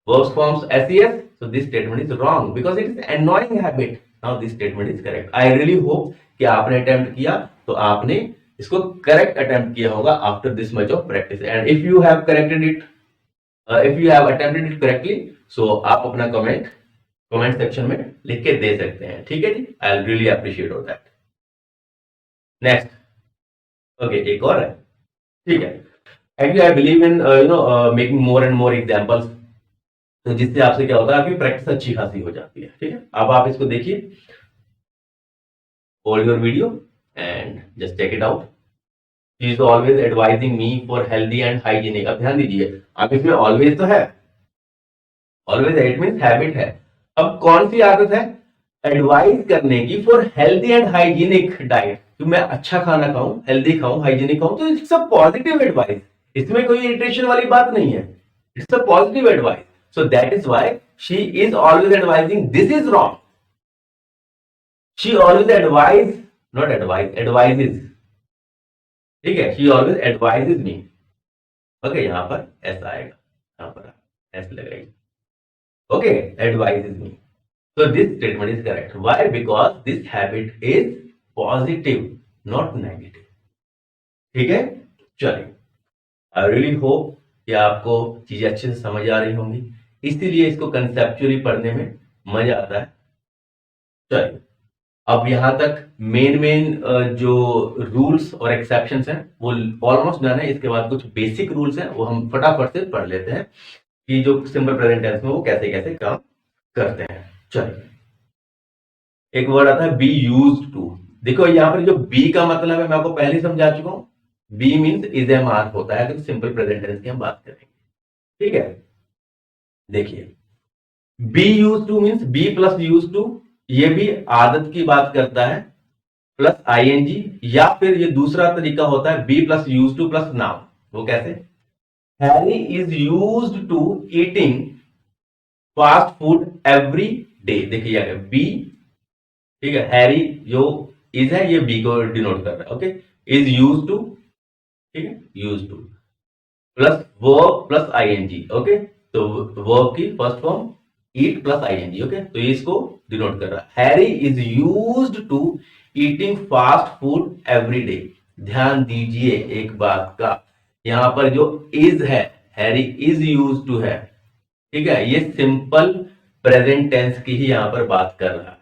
verbs forms ses. So this statement is wrong because it is annoying habit. Now this statement is correct. I really hope कि आपने attempt किया तो आपने इसको correct attempt किया होगा after this much of practice, and if you have corrected it, if you have attempted it correctly, so आप अपना कमेंट सेक्शन में लिख के दे सकते हैं, ठीक है जी। I will really appreciate of that. Next, okay, एक और है, ठीक है। Actually I believe in making more and more examples, तो जिससे आपसे क्या होता है, आपकी प्रैक्टिस अच्छी खासी हो जाती है, ठीक है। अब आप इसको देखिए, hold your video and just check it out. She is always advising me for healthy and hygienic. अब ध्यान दीजिए, अब इसमें ऑलवेज तो है, ऑलवेज इट मींस हैबिट है। अब कौन सी आदत है, एडवाइस करने की for healthy and hygienic diet, कि मैं अच्छा खाना खाऊं, हेल्दी खाऊं, हाइजीनिक खाऊं, तो इट्स अ पॉजिटिव एडवाइस, इसमें कोई इरिटेशन वाली बात नहीं है, it's a positive advice. So that is why she is always advising, this is wrong. She always advise, not advise, advises, ठीक है। She always advises me, okay, यहां पर एस आएगा, यहां पर एस लगाइए, okay, advises me. So this statement is correct. Why? Because this habit is positive, not negative. ठीक है, चलिए, आई रियली होप कि आपको चीजें अच्छे से समझ आ रही होंगी, इसीलिए इसको कंसेप्चुअली पढ़ने में मजा आता है। चलिए, अब यहां तक मेन जो रूल्स और एक्सेप्शंस हैं वो ऑलमोस्ट डन है। इसके बाद कुछ बेसिक रूल्स हैं वो हम फटाफट से पढ़ लेते हैं कि जो सिंपल प्रेजेंट टेंस में वो कैसे कैसे काम करते हैं। चलिए, एक वर्ड आता है बी यूज्ड टू। देखो यहाँ पर जो बी का मतलब है मैं आपको पहले ही समझा चुका हूं। Be means is a mark होता है अगर सिंपल प्रेजेंट टेंस की हम बात करेंगे। ठीक है, देखिए be use to means be plus use to, ये भी आदत की बात करता है, प्लस आईएनजी, या फिर ये दूसरा तरीका होता है be plus use to plus noun. वो कैसे? Harry is used to eating fast food every day. देखिए बी, ठीक है, हैरी जो इज है ये बी को डिनोट कर रहा है। ओके, इज यूज टू, ठीक है, use to plus verb plus ING. Okay, तो वर्ब की first form eat plus ING. Okay, तो ये इसको डिनोट कर रहा है। Harry is used to eating fast food every day. ध्यान दीजिए एक बात का, यहां पर जो इज है, हैरी इज यूज टू है, ठीक है, ये सिंपल प्रेजेंट टेंस की ही यहां पर बात कर रहा है।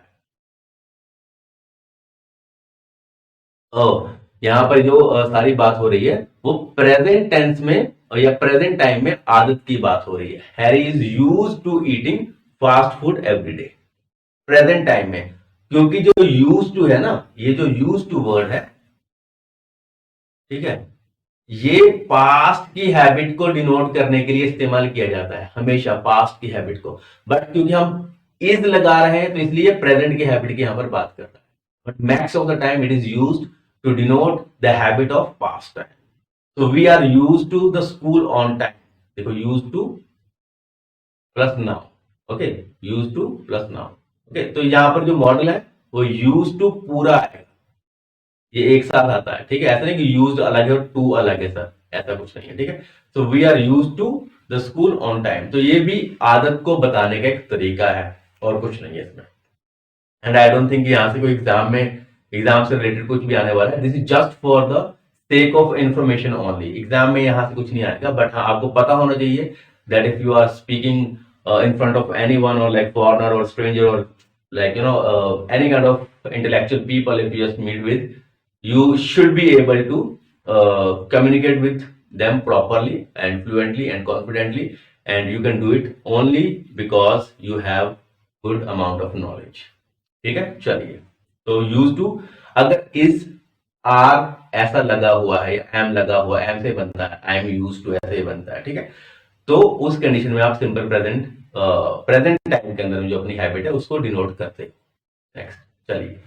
यहां पर जो सारी बात हो रही है वो प्रेजेंट टेंस में या प्रेजेंट टाइम में आदत की बात हो रही है। Harry is use to eating fast food every day, present time में। क्योंकि जो यूज टू है ना, ये जो यूज टू वर्ड है, ठीक है, ये पास्ट की हैबिट को डिनोट करने के लिए इस्तेमाल किया जाता है हमेशा, पास्ट की हैबिट को। बट क्योंकि हम इज लगा रहे हैं तो इसलिए प्रेजेंट की हैबिट की यहां पर बात कर रहा है। But max of the time it is used to denote the habit of past time. So we are used to the school on time. देखो used to plus now. Okay, used to plus now. Okay, तो यहां पर जो model है वो used to पूरा है, ये एक साथ आता है। ठीक है, ऐसा नहीं कि used अलग है और टू अलग है सर, ऐसा कुछ नहीं है। ठीक है, so we are used to the school on time, तो ये भी आदत को बताने का एक तरीका है और कुछ नहीं है इसमें। एंड आई डोंट थिंक यहां से कोई एग्जाम से रिलेटेड कुछ भी आने वाला है। This is just for the sake of information only. Exam में यहां से कुछ नहीं आएगा, बट हाँ आपको पता होना चाहिए that if you are speaking in front of anyone और लाइक फॉरेनर और स्ट्रेंजर और like any kind of intellectual people if you just meet with, you should be able to communicate with them properly and fluently and confidently, and you can do it only because you have good amount of knowledge। ठीक है, चलिए, तो use to अगर is are ऐसा लगा हुआ है, M लगा हुआ है, एम से बनता है, आई एम यूज टू ऐसे ही बनता है। ठीक है, तो उस कंडीशन में आप सिंपल प्रेजेंट टाइम के अंदर जो अपनी हैबिट है उसको डिनोट करते हैं। नेक्स्ट, चलिए,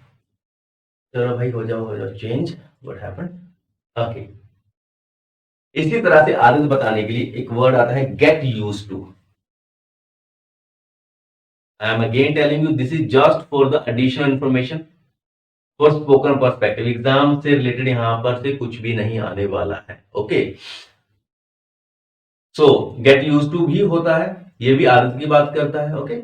चलो भाई हो जाओ चेंज, व्हाट हैपेंड। ओके, इसी तरह से आदत बताने के लिए एक वर्ड आता है get use to. I am again telling you this is just for the additional information for spoken perspective. Exam से रिलेटेड यहां पर से कुछ भी नहीं आने वाला है। Okay, so get use to भी होता है, ये भी आदत की बात करता है। Okay,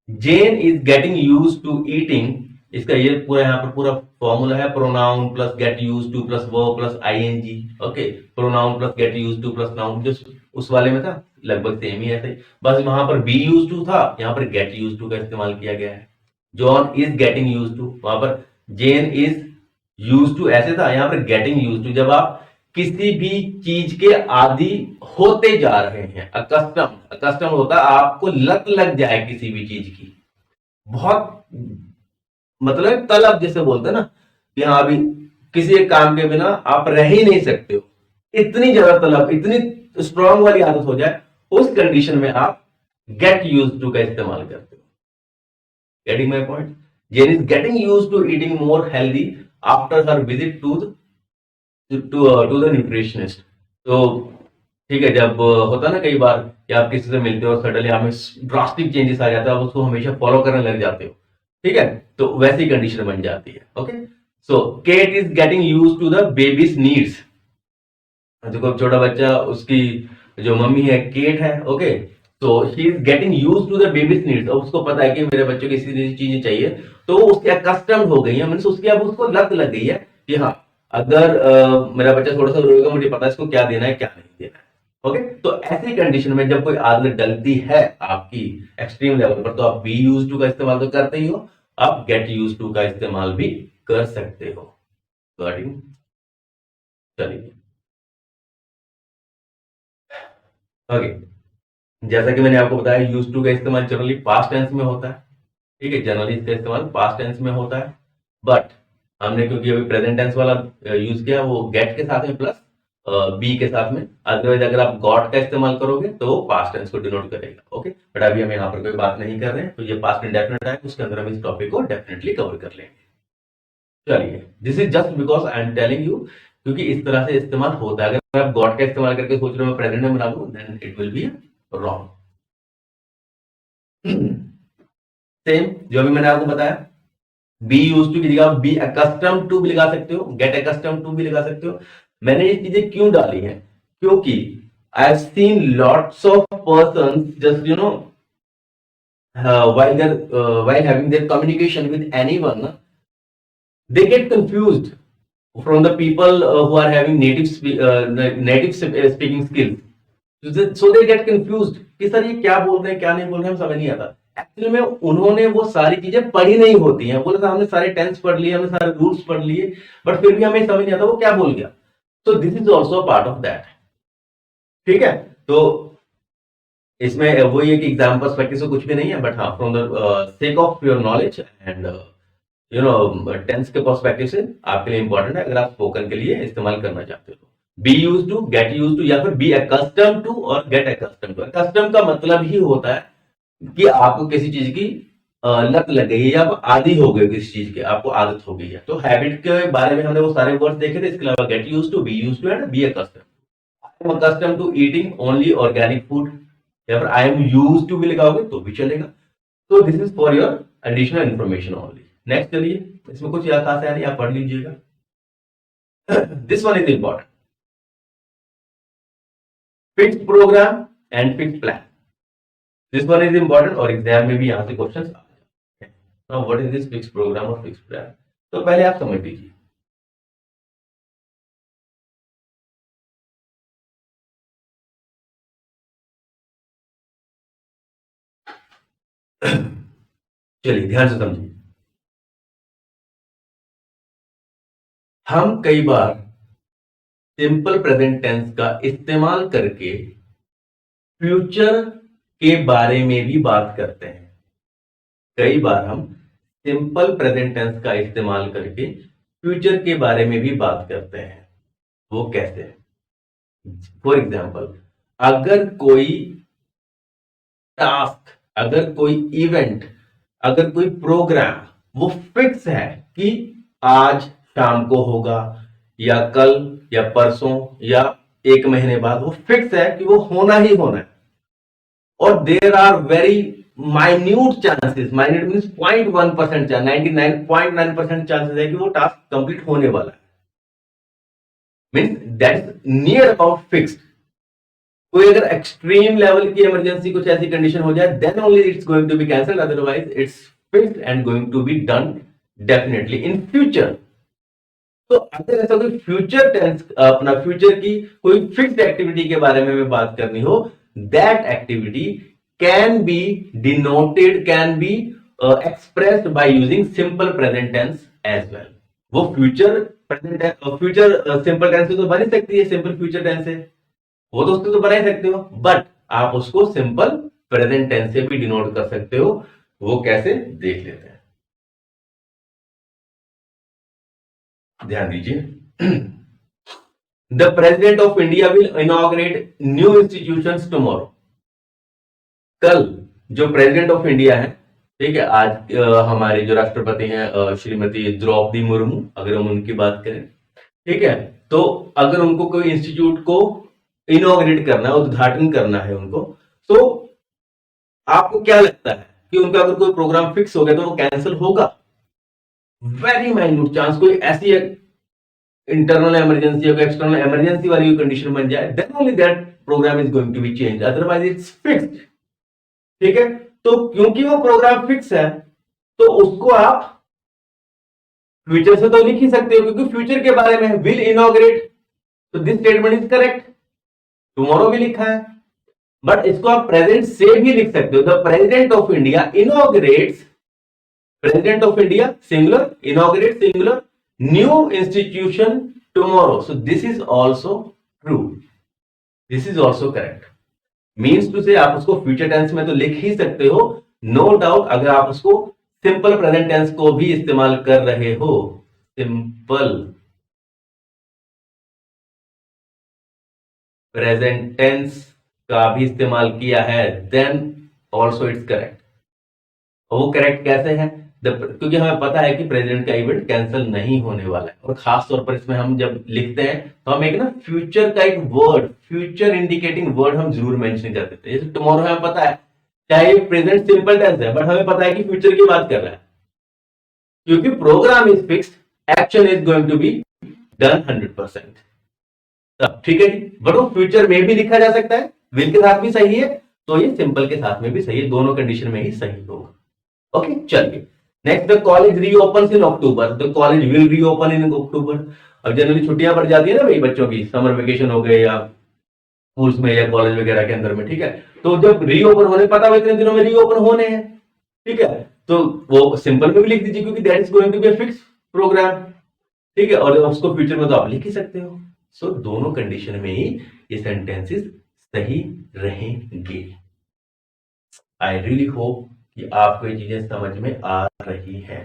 Jane is getting use to eating, इसका ये पूरा यहां पर पूरा फॉर्मूला है, pronoun plus get use to plus verb plus ING. Okay, pronoun plus get use to plus noun, जो उस वाले में था लगभग सेम ही ऐसे, बस वहां पर बी यूज टू था, यहां पर गेट यूज टू का इस्तेमाल किया गया है। John is getting use to, वहां पर जेन इज यूज टू ऐसे था, यहां पर गेटिंग यूज टू। जब आप किसी भी चीज के आदि होते जा रहे हैं, अकस्टम होता है, आपको लत लग जाए किसी भी चीज की, बहुत मतलब तलब जैसे बोलते हैं ना कि हाँ अभी किसी एक काम के बिना आप रह ही नहीं सकते हो, इतनी ज्यादा तलब, इतनी स्ट्रांग वाली आदत हो जाए, उस कंडीशन में आप गेट यूज टू का इस्तेमाल करते हो। Getting my point? Jane is getting use to eating more healthy after her visit to the nutritionist. तो ठीक है, जब होता है ना कई बार कि आप किसी से मिलते हो और सडनली हमें ड्रास्टिक चेंजेस आ जाता है, आप उसको हमेशा फॉलो करने लग जाते हो। ठीक है, तो वैसी कंडीशन बन जाती है। Okay, so Kate is getting use to the baby's needs. देखो छोटा बच्चा, उसकी जो मम्मी है केट है, ओके, तो she is getting use to the baby's needs. अब उसको पता है कि मेरे बच्चों को इसी चीजें चाहिए, तो उसके अकस्टम्ड हो गई है, मीन्स उसकी अब उसको लत लग गई है कि हाँ अगर मेरा बच्चा थोड़ा सा रोएगा, मुझे पता है इसको क्या देना है क्या नहीं देना है। ओके, तो ऐसी कंडीशन में जब कोई आदत डलती है आपकी एक्सट्रीम लेवल पर, तो आप बी यूज टू का इस्तेमाल तो करते ही हो। आप गेट यूज टू का इस्तेमाल भी कर सकते हो। वर्डिंग चलिए ओके। जैसा कि मैंने आपको बताया यूज टू का इस्तेमाल जनरली पास्ट टेंस में होता है, ठीक है, जनरली इसका इस्तेमाल पास्ट टेंस में होता है। बट हमने क्योंकि अभी प्रेजेंट टेंस वाला यूज किया वो गेट के साथ में प्लस बी के साथ में, अदरवाइज अगर आप गॉट का इस्तेमाल करोगे तो वो पास्ट टेंस को डिनोट करेगा। ओके, बट अभी हम यहाँ पर कोई बात नहीं कर रहे हैं, तो ये पास्ट इंडेफिनिट है, उसके अंदर हम इस टॉपिक को डेफिनेटली कवर कर लेंगे। चलिए, this is just because I am telling you, क्योंकि इस तरह से इस्तेमाल होता है। अगर आप गॉट का इस्तेमाल करके सोच रहे हो मैं प्रेजेंट में बना दूं, then it will be wrong. Same जो भी मैंने आपको बताया, बी यूज टू की जगह बी अकस्टम टू भी लगा सकते हो, गेट अकस्टम टू भी लगा सकते हो। मैंने ये चीजें क्यों डाली हैं, क्योंकि I have seen lots of person just you know while having their communication with anyone, they get confused from the people who are having native speaking skills. So they get confused कि sir ये क्या बोल रहे हैं क्या नहीं बोल रहे हैं, समझ नहीं आता। एक्चुअली में उन्होंने वो सारी चीजें पढ़ी नहीं होती हैं, बोले हमने सारे टेंस पढ़ लिए, हमने सारे रूल्स पढ़ लिए, बट फिर भी हमें समझ नहीं आता वो क्या बोल गया। सो this is also part of that, ठीक है। तो इसमें वही एक एग्जाम्पल प्रैक्टिस कुछ भी नहीं है, बट हाँ from the sake of your knowledge and you know tense के पर्सपेक्टिव से आपके लिए इंपॉर्टेंट है, अगर आप स्पोकन के लिए इस्तेमाल करना चाहते हो। Be use to, get use to, या फिर बी अकस्टम टू और गेट अकस्टम टू। अकस्टम का मतलब ही होता है कि आपको किसी चीज की लत लग गई है या आप आदी हो गए किसी चीज के, आपको आदत हो गई है। तो हैबिट के बारे में हमने वो सारे वर्ड्स देखे थे। इसके अलावा get use to, be use to and be accustom. I am accustom to eating only organic food, या फिर आई एम यूज टू भी लगाओगे तो भी चलेगा। तो this is for your additional information only. Next चलिए, इसमें कुछ याद खास है नहीं, आप पढ़ लीजिएगा। This one is important, fixed program and fixed plan. This one is important और एग्जाम में भी यहां से क्वेश्चन आ जाते हैं। Now what is this fixed programme और फिक्स्ड प्लान, तो पहले आप समझ लीजिए। चलिए ध्यान से समझिए। हम कई बार सिंपल प्रेजेंट टेंस का इस्तेमाल करके फ्यूचर के बारे में भी बात करते हैं। कई बार हम सिंपल प्रेजेंट टेंस का इस्तेमाल करके फ्यूचर के बारे में भी बात करते हैं। वो कैसे? फॉर एग्जाम्पल, अगर कोई टास्क, अगर कोई इवेंट, अगर कोई प्रोग्राम वो फिक्स है कि आज शाम को होगा या कल या परसों या एक महीने बाद, वो फिक्स है कि वो होना ही होना है, और there are very minute chances, minute means 0.1% chance, 99.9% chances है कि वो टास्क कंप्लीट होने वाला है, means that is near about fixed. कोई अगर एक्सट्रीम लेवल की इमरजेंसी कुछ ऐसी कंडीशन हो जाए, then only it's going to be cancelled, otherwise it's fixed and going to be done definitely in future. तो अगर ऐसा कोई फ्यूचर टेंस, अपना फ्यूचर की कोई फिक्स्ड एक्टिविटी के बारे में बात करनी हो, that activity can be denoted, can be expressed by using simple present tense as well. वो future present, future simple tense से तो बन ही सकती है, सिंपल फ्यूचर टेंस से वो तो उसको तो बना ही सकते हो, बट आप उसको सिंपल प्रेजेंट टेंस से भी डिनोट कर सकते हो। वो कैसे, देख लेते हैं, ध्यान दीजिए। The president of India will inaugurate new institutions tomorrow. कल जो प्रेसिडेंट ऑफ इंडिया है, ठीक है, आज हमारे जो राष्ट्रपति हैं श्रीमती द्रौपदी मुर्मू, अगर हम उनकी बात करें, ठीक है, तो अगर उनको कोई इंस्टीट्यूट को इनॉग्रेट करना है, उद्घाटन करना है उनको, तो आपको क्या लगता है कि उनका अगर कोई प्रोग्राम फिक्स हो गया तो वो कैंसिल होगा? वेरी माइन्यूट चांस, कोई ऐसी इंटरनल इमरजेंसी या एक्सटर्नल इमरजेंसी वाली कंडीशन बन जाए, then only that program is going to be change, otherwise it's fixed. ठीक है, तो क्योंकि वो प्रोग्राम फिक्स है तो उसको आप फ्यूचर से तो लिख ही सकते हो, क्योंकि फ्यूचर के बारे में विल इनॉग्रेट, तो this statement is correct, tomorrow भी लिखा है, बट इसको आप प्रेजेंट से भी लिख सकते हो। The president of India inaugurates president of India singular, inaugurate singular, new institution tomorrow, so this is also true, this is also correct. Means to say आप उसको फ्यूचर टेंस में तो लिख ही सकते हो, नो डाउट। अगर आप उसको सिंपल प्रेजेंट टेंस को भी इस्तेमाल कर रहे हो, सिंपल प्रेजेंट टेंस का भी इस्तेमाल किया है, देन ऑल्सो इट्स करेक्ट। वो करेक्ट कैसे है? क्योंकि हमें पता है कि प्रेसिडेंट का इवेंट कैंसिल नहीं होने वाला है, और खास तौर पर इसमें हम जब लिखते हैं तो हम एक ना फ्यूचर का एक वर्ड, फ्यूचर इंडिकेटिंग वर्ड हम जरूर मेंशन कर देते हैं। जैसे टुमारो हमें पता है, चाहे प्रेजेंट सिंपल टेंस है, बट हमें पता है कि फ्यूचर की बात कर रहा है, क्योंकि program is fixed, action is going to be done 100%। ठीक है जी, बट वो फ्यूचर में भी लिखा जा सकता है, विल के साथ भी सही है, तो ये सिंपल के साथ में भी सही है, दोनों कंडीशन में ही सही होगा। ओके, चलिए next, the college reopens in October, the college will reopen in October. अब जनरली छुट्टियां पड़ जाती है ना भाई बच्चों की, समर वेकेशन हो गए या स्कूल्स में या कॉलेज वगैरह के अंदर में, ठीक है, तो जब रीओपन होने, पता हो इतने दिनों में रीओपन होने हैं, ठीक है, तो वो सिंपल में भी लिख दीजिए, क्योंकि that is going to be a fix program, ठीक है, और उसको फ्यूचर में तो आप लिख ही सकते हो। सो दोनों कंडीशन में ही ये सेंटेंसेस सही रहेंगे। आई रियली होप कि आपको ये चीजें समझ में आ रही है।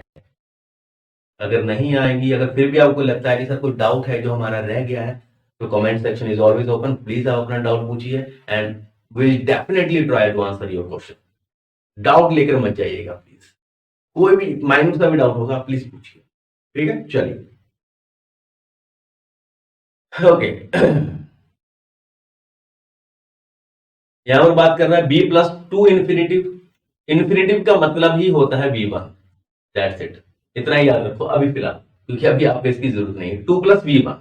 अगर नहीं आएंगी, अगर फिर भी आपको लगता है कि सर कोई डाउट है जो हमारा रह गया है, तो comment section is always open, please आप अपना डाउट पूछिए and will definitely try to answer your question. Doubt लेकर मत जाइएगा प्लीज, कोई भी माइनूट सा भी डाउट होगा प्लीज पूछिए, ठीक है। चलिए ओके यहां पर बात कर रहा है B+2 इन्फिनिटिव। इन्फिनिटिव का मतलब ही होता है V1, दैट्स इट, इतना ही याद रखो अभी फिलहाल, क्योंकि अभी आपको इसकी जरूरत नहीं है। 2+V1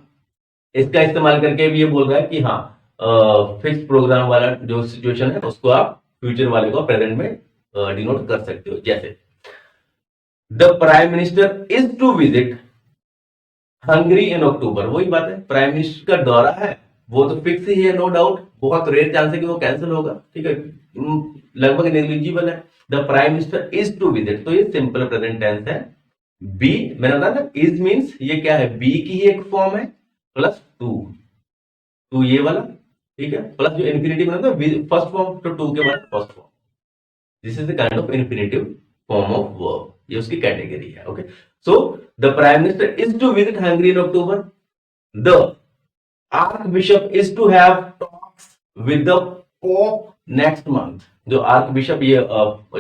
इसका इस्तेमाल करके भी ये बोल रहा है कि हाँ, फिक्स प्रोग्राम वाला जो सिचुएशन है उसको आप फ्यूचर वाले को प्रेजेंट में डिनोट कर सकते हो। जैसे the prime minister is to visit Hungary in October, वही बात है, प्राइम मिनिस्टर का दौरा है, वो तो फिक्स ही है, नो डाउट, बहुत रेयर चांस है कि वो कैंसिल होगा, ठीक है, लगभग नेग्लिजिबल है। The prime minister is to visit, तो ये सिंपल प्रेजेंट टेंस है। बी मैंने बताया ना, इज मींस ये क्या है, बी की ही एक फॉर्म है, प्लस टू ये वाला, ठीक है, प्लस जो इन्फिनिटिव मतलब फर्स्ट फॉर्म, तो टू के बाद first form, this is the kind of infinitive form of verb, ये उसकी कैटेगरी है। Okay, so the prime minister is to visit Hungary in October, the archbishop is to have talks with the pope next month. जो archbishop, ये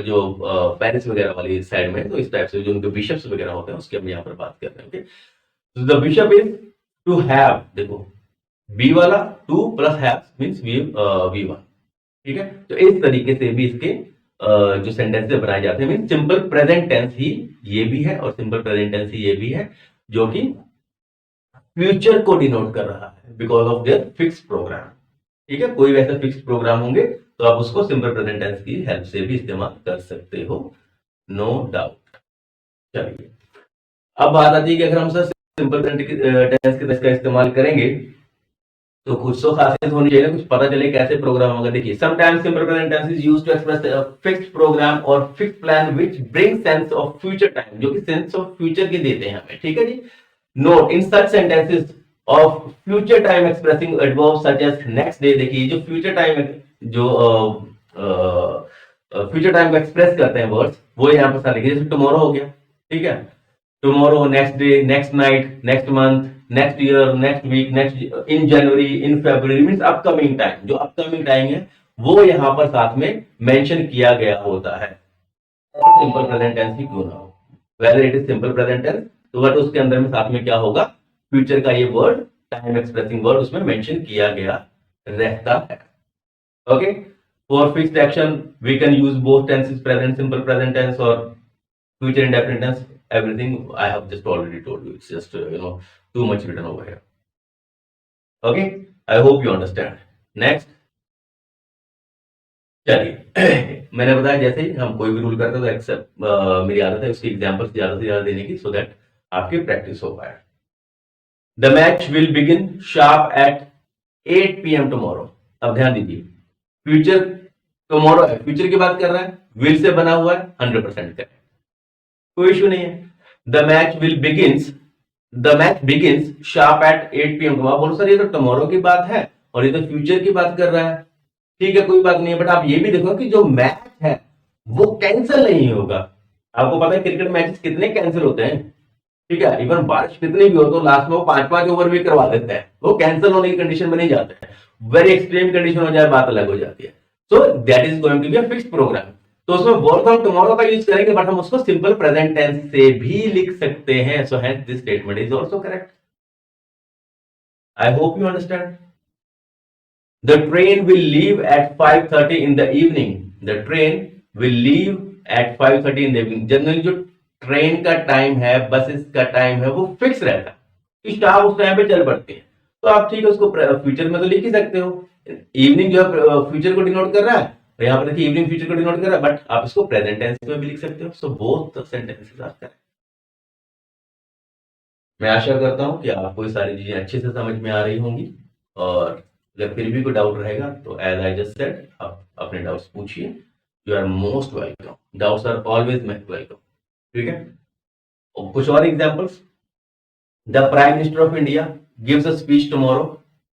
जो Paris वगैरह वाली side में, तो इस टाइप से जो उनके बिशप्स वगैरह होते हैं उसकी हम यहाँ पर बात कर रहे हैं। Okay, the bishop is to have, देखो बी वाला to plus have means V1, ठीक है, तो इस तरीके से भी इसके जो सेंटेंसेस बनाए जाते हैं, मीन सिंपल प्रेजेंट टेंस ही ये भी है और सिंपल प्रेजेंट टेंस ही ये भी है, जो कि फ्यूचर को डिनोट कर रहा है because of their fix program, ठीक है। कोई वैसे फिक्स प्रोग्राम होंगे तो आप उसको सिंपल प्रेजेंट टेंस की हेल्प से भी इस्तेमाल कर सकते हो, नो डाउट। चलिए अब बात आती है कि अगर हम सर सिंपल टेंस के का इस्तेमाल करेंगे तो कुछ तो खासियत होनी चाहिए, कुछ पता चले कैसे प्रोग्राम होगा। देखिए, sometimes simple present tense is used to express a fixed programme और fixed plan which bring sense of future time, जो कि सेंस ऑफ फ्यूचर के देते हैं हमें, ठीक है जी। Note in such sentences of future time expressing adverb such as next day, देखिए जो फ्यूचर टाइम जो फ्यूचर टाइम को एक्सप्रेस करते हैं वर्ड्स, वो यहाँ पर सारे, जैसे टुमारो हो गया, ठीक है, tomorrow, next day, next night, next month, next year, next week, next in January, in February, means upcoming time, जो अपकमिंग टाइम है वो यहाँ पर साथ में मेंशन किया गया होता है, सिंपल प्रेजेंट टेंस ही क्यों ना हो, whether it is simple present tense, तो बट उसके अंदर में साथ में क्या होगा, फ्यूचर का ये वर्ड, टाइम एक्सप्रेसिंग वर्ड उसमें मेंशन किया गया रहता है। Okay, for fixed action we can use both tenses, present simple present tense और future indefinite tense, everything I have just already told you, it's just too much written over here. Okay, I hope you understand. Next, चलिए मैंने बताया जैसे हम कोई भी rule करते हैं तो एक्सेप्ट मेरी आदत है उसकी एग्जांपल्स ज्यादा से ज्यादा देने की, सो दैट आपकी प्रैक्टिस हो पाए। The match will begin sharp eight 8 PM tomorrow. अब ध्यान दीजिए, फ्यूचर टुमारो है, फ्यूचर की बात कर रहा है, विल से बना हुआ है, 100% करेक्ट। कोई इशू नहीं है। The match begins sharp eight 8 PM। आप बोलो सर ये तो टुमारो की बात है और ये तो फ्यूचर की बात कर रहा है। ठीक है, कोई बात नहीं है, बट आप ये भी देखो कि जो मैच है वो कैंसिल नहीं होगा। आपको पता है क्रिकेट मैचेस कितने कैंसिल होते हैं। ठीक है, इवन बारिश कितनी भी हो तो लास्ट में वो 5-5 ओवर भी करवा देते हैं, वो कैंसिल होने की कंडीशन में नहीं जाते हैं। वेरी एक्सट्रीम कंडीशन हो जाए बात अलग हो जाती है। So that is going to be a fixed program. तो उसमें वर्ब फ्रॉम टुमारो का यूज करेंगे, बट हम उसको सिंपल प्रेजेंट टेंस से भी लिख सकते हैं। So hence this statement is also correct. I hope you understand. The train will leave at 5:30 in the evening. The train will leave at 5:30 in the evening. Generally जो train का time है, buses का time है, वो fix रहता है कि शाम उस टाइम पे चल पड़ती है। तो आप ठीक है उसको फ्यूचर में तो लिख ही सकते हो। इवनिंग जो है फ्यूचर को डिनोट कर रहा है, और यहाँ पर देखिए इवनिंग फ्यूचर को डिनोट कर रहा है, बट आप इसको प्रेजेंट टेंस में भी लिख सकते हो। So both sentences are correct. मैं आशा करता हूँ कि आपको ये सारी चीजें अच्छे से समझ में आ रही होंगी, और अगर फिर भी कोई डाउट रहेगा तो एज आई जस्ट सेड आप अपने डाउट्स पूछिए। You are most welcome, doubts are always welcome. ठीक है, और कुछ और examples. The prime minister of India gives a speech tomorrow.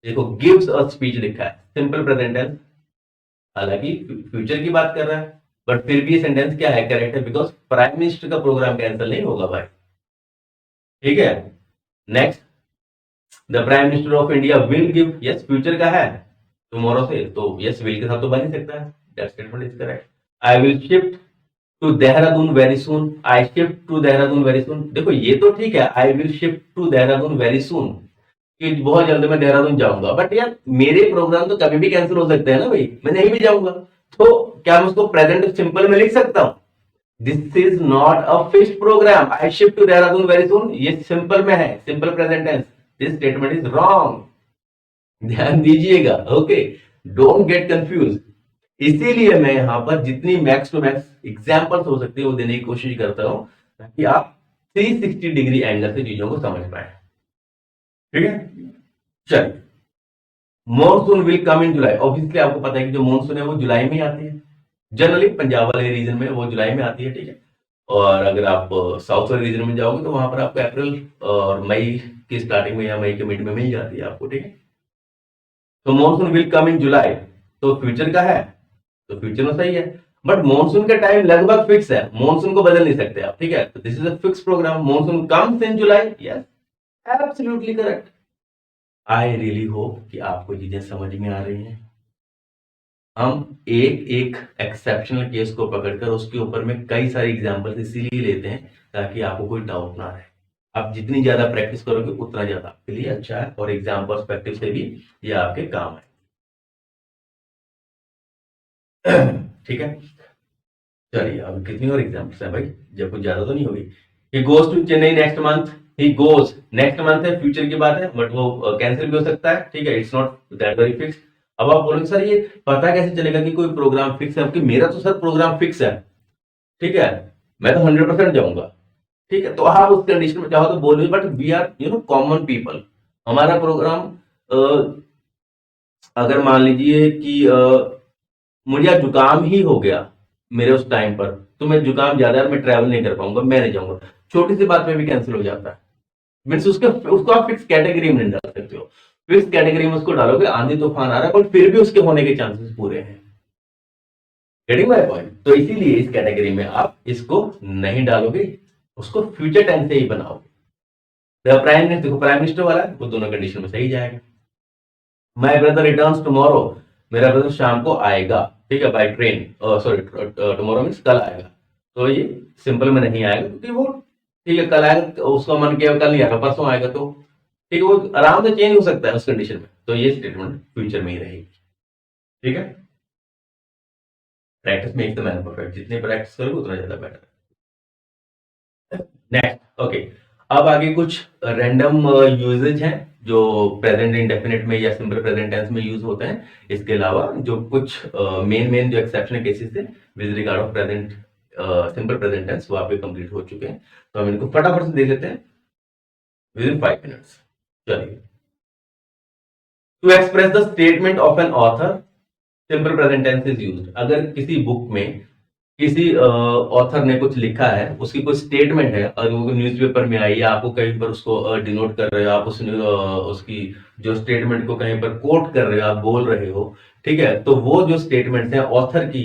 देखो गिव्स अ स्पीच लिखा है, सिंपल प्रेजेंट टेंस, हालांकि फ्यूचर की बात कर रहा है, बट फिर भी ये सेंटेंस क्या है, करेक्ट है, बिकॉज प्राइम मिनिस्टर का प्रोग्राम कैंसिल नहीं होगा भाई। ठीक है, next, the prime minister of India will give, yes future का है टुमारो से, तो यस विल के साथ तो बन ही सकता है। That statement is correct. I will shift to Dehradun very soon. I shift to Dehradun very soon. देखो ये तो ठीक है, I will shift to Dehradun very soon, कि बहुत जल्द मैं देहरादून जाऊंगा, बट यार मेरे प्रोग्राम तो कभी भी कैंसिल हो सकते हैं ना भाई, मैं नहीं भी जाऊंगा। तो क्या मैं उसको प्रेजेंट सिंपल में लिख सकता हूं? This is not a fixed program. I shift to Dehradun very soon, ये सिंपल में है, simple present tense. This statement is wrong, ध्यान दीजिएगा। Okay, don't get confuse. इसीलिए मैं यहां पर जितनी मैक्स टू मैक्स एग्जांपल्स हो सकती है वो देने की कोशिश करता हूं, ताकि आप 360 डिग्री एंगल से चीजों को समझ पाए। ठीक है, चलिए। Monsoon will come in July. Obviously आपको पता है कि जो मॉनसून है वो जुलाई में आती है, जनरली पंजाब वाले रीजन में वो जुलाई में आती है। ठीक है, और अगर आप साउथ वाले रीजन में जाओगे तो वहां पर आपको अप्रैल और मई की स्टार्टिंग में या मई के मिड में मिल जाती है आपको। ठीक है, तो मॉनसून विल कम इन जुलाई, तो फ्यूचर का है, तो फ्यूचर में सही है, बट मॉनसून का टाइम लगभग फिक्स है, मॉनसून को बदल नहीं सकते आप। ठीक है, तो this is a fix program, monsoon comes in July. Yes, absolutely correct. I really hope कि आपको चीजें समझ में आ रही हैं। हम एक एक एक्सेप्शनल केस को पकड़कर उसके ऊपर में कई सारे एग्जांपल्स इसीलिए लेते हैं ताकि आपको कोई डाउट ना रहे। आप जितनी ज्यादा प्रैक्टिस करोगे उतना ज्यादा आपके लिए अच्छा है, और एग्जाम पर्सपेक्टिव से भी ये आपके काम है। ठीक है, चलिए अब कितनी और एग्जाम्पल्स है भाई, जब कुछ ज्यादा तो नहीं होगी। He goes to Chennai next month. He goes next month है, फ्यूचर की बात है, बट वो कैंसिल भी हो सकता है। ठीक है, it's not that very fix. अब आप बोलोगे सर ये पता कैसे चलेगा कि कोई प्रोग्राम फिक्स है, कि मेरा तो सर प्रोग्राम फिक्स है। ठीक है, मैं तो 100% जाऊंगा। ठीक है, तो आप उस कंडीशन में चाहो तो बोलिए, but we are common people. हमारा प्रोग्राम अगर मान लीजिए कि मुझे जुकाम ही हो गया मेरे उस टाइम पर, तो मैं जुकाम ज्यादा मैं ट्रैवल नहीं कर पाऊंगा, मैं नहीं जाऊंगा, छोटी सी बात में भी कैंसिल हो जाता है। मीन्स उसको आप फिक्स कैटेगरी में नहीं डाल सकते हो। फिक्स कैटेगरी में उसको डालोगे, आंधी तूफान आ रहा है पर फिर भी उसके होने के चांसेस पूरे हैं। Getting my point? तो इसीलिए इस कैटेगरी में आप इसको नहीं डालोगे, उसको फ्यूचर टेंस से ही बनाओगे। तो प्राइम मिनिस्टर, देखो प्राइम मिनिस्टर वाला है वो दोनों कंडीशन में सही जाएगा। माय ब्रदर रिटर्न्स टुमारो, मेरा ब्रदर शाम को आएगा। ठीक है, by train, sorry tomorrow means कल आएगा। तो ये सिंपल में नहीं आएगा क्योंकि वो ठीक है कल आएगा, उसका मन किया कल नहीं आएगा परसों आएगा, तो ठीक है वो आराम से चेंज हो सकता है उस कंडीशन में। तो ये स्टेटमेंट फ्यूचर में ही रहेगी। ठीक है, practice makes the man perfect, जितनी प्रैक्टिस करोगे उतना ज्यादा बेटर। नेक्स्ट, ओके, अब आगे कुछ रैंडम यूजेज हैं जो प्रेजेंट इंडेफिनिट में या सिंपल प्रेजेंट टेंस में यूज होते हैं। इसके अलावा जो कुछ मेन जो एक्सेप्शनल केसेस थे with regard of present simple present tense वो आपके कंप्लीट हो चुके हैं, तो हम इनको फटाफट से देख लेते हैं विद इन 5 मिनट्स। चलिए, to express the statement of an author simple present tense is used. अगर किसी बुक में किसी ऑथर ने कुछ लिखा है, उसकी कोई स्टेटमेंट है और वो न्यूज़पेपर में आई, या आपको कहीं पर उसको डिनोट कर रहे हो, आप उसकी जो स्टेटमेंट को कहीं पर कोट कर रहे हो, आप बोल रहे हो, ठीक है, तो वो जो स्टेटमेंट्स हैं ऑथर की,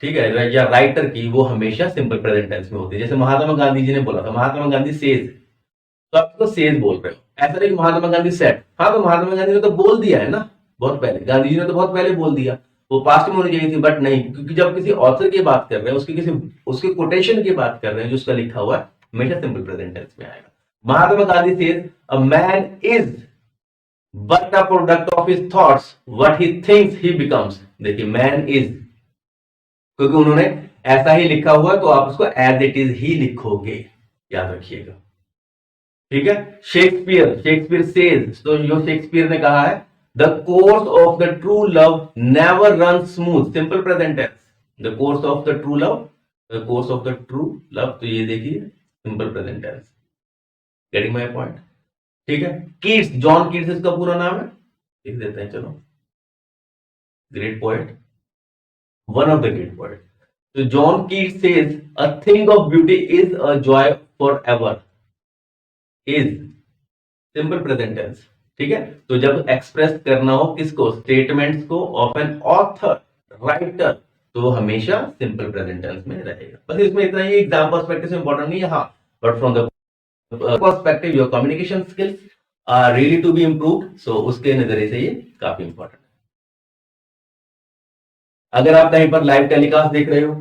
ठीक है, या राइटर की, वो हमेशा सिंपल प्रेजेंट टेंस में होती है। जैसे महात्मा गांधी जी ने बोला था, महात्मा गांधी सेज, तो आप उसको सेज बोल रहे हो। ऐसा नहीं कि महात्मा गांधी सेट, हाँ तो महात्मा गांधी ने तो बोल दिया है ना बहुत पहले, गांधी जी ने तो बहुत पहले बोल दिया, वो पास्ट में होनी चाहिए थी, बट नहीं, क्योंकि जब किसी ऑथर की बात कर रहे हैं, उसकी किसी उसके कोटेशन की बात कर रहे हैं, जो उसका लिखा हुआ है, हमेशा सिंपल प्रेजेंट टेंस में आएगा। Mahatma Gandhi says a man is but a product of his thoughts, what he thinks he becomes. देखिए मैन इज, क्योंकि उन्होंने ऐसा ही लिखा हुआ है, तो आप उसको एज इट इज ही लिखोगे, याद रखिएगा, ठीक है। शेक्सपियर, शेक्सपियर सेज, तो जो शेक्सपियर ने कहा है, the course of the true love never run smooth, simple present tense, the course of the true love, the course of the true love, तो ये देखिए simple present tense, getting my point, ठीक है। Keats, John Keats इसका पूरा नाम है, लिख देते हैं, चलो, great poet, one of the great poet. तो John Keats says a thing of beauty is a joy forever, is simple present tense, ठीक है। तो जब एक्सप्रेस करना हो किसको, स्टेटमेंट्स को ऑफ एन ऑथर, राइटर, तो वो हमेशा सिंपल प्रेजेंट टेंस में रहेगा। बस इसमें इतना ही, एग्जाम पर्सपेक्टिव से इंपॉर्टेंट नहीं है, हाँ, but from the perspective your communication skills are really to be improved, so उसके नजरिए से ये काफी इंपॉर्टेंट है। अगर आप कहीं पर लाइव टेलीकास्ट देख रहे हो,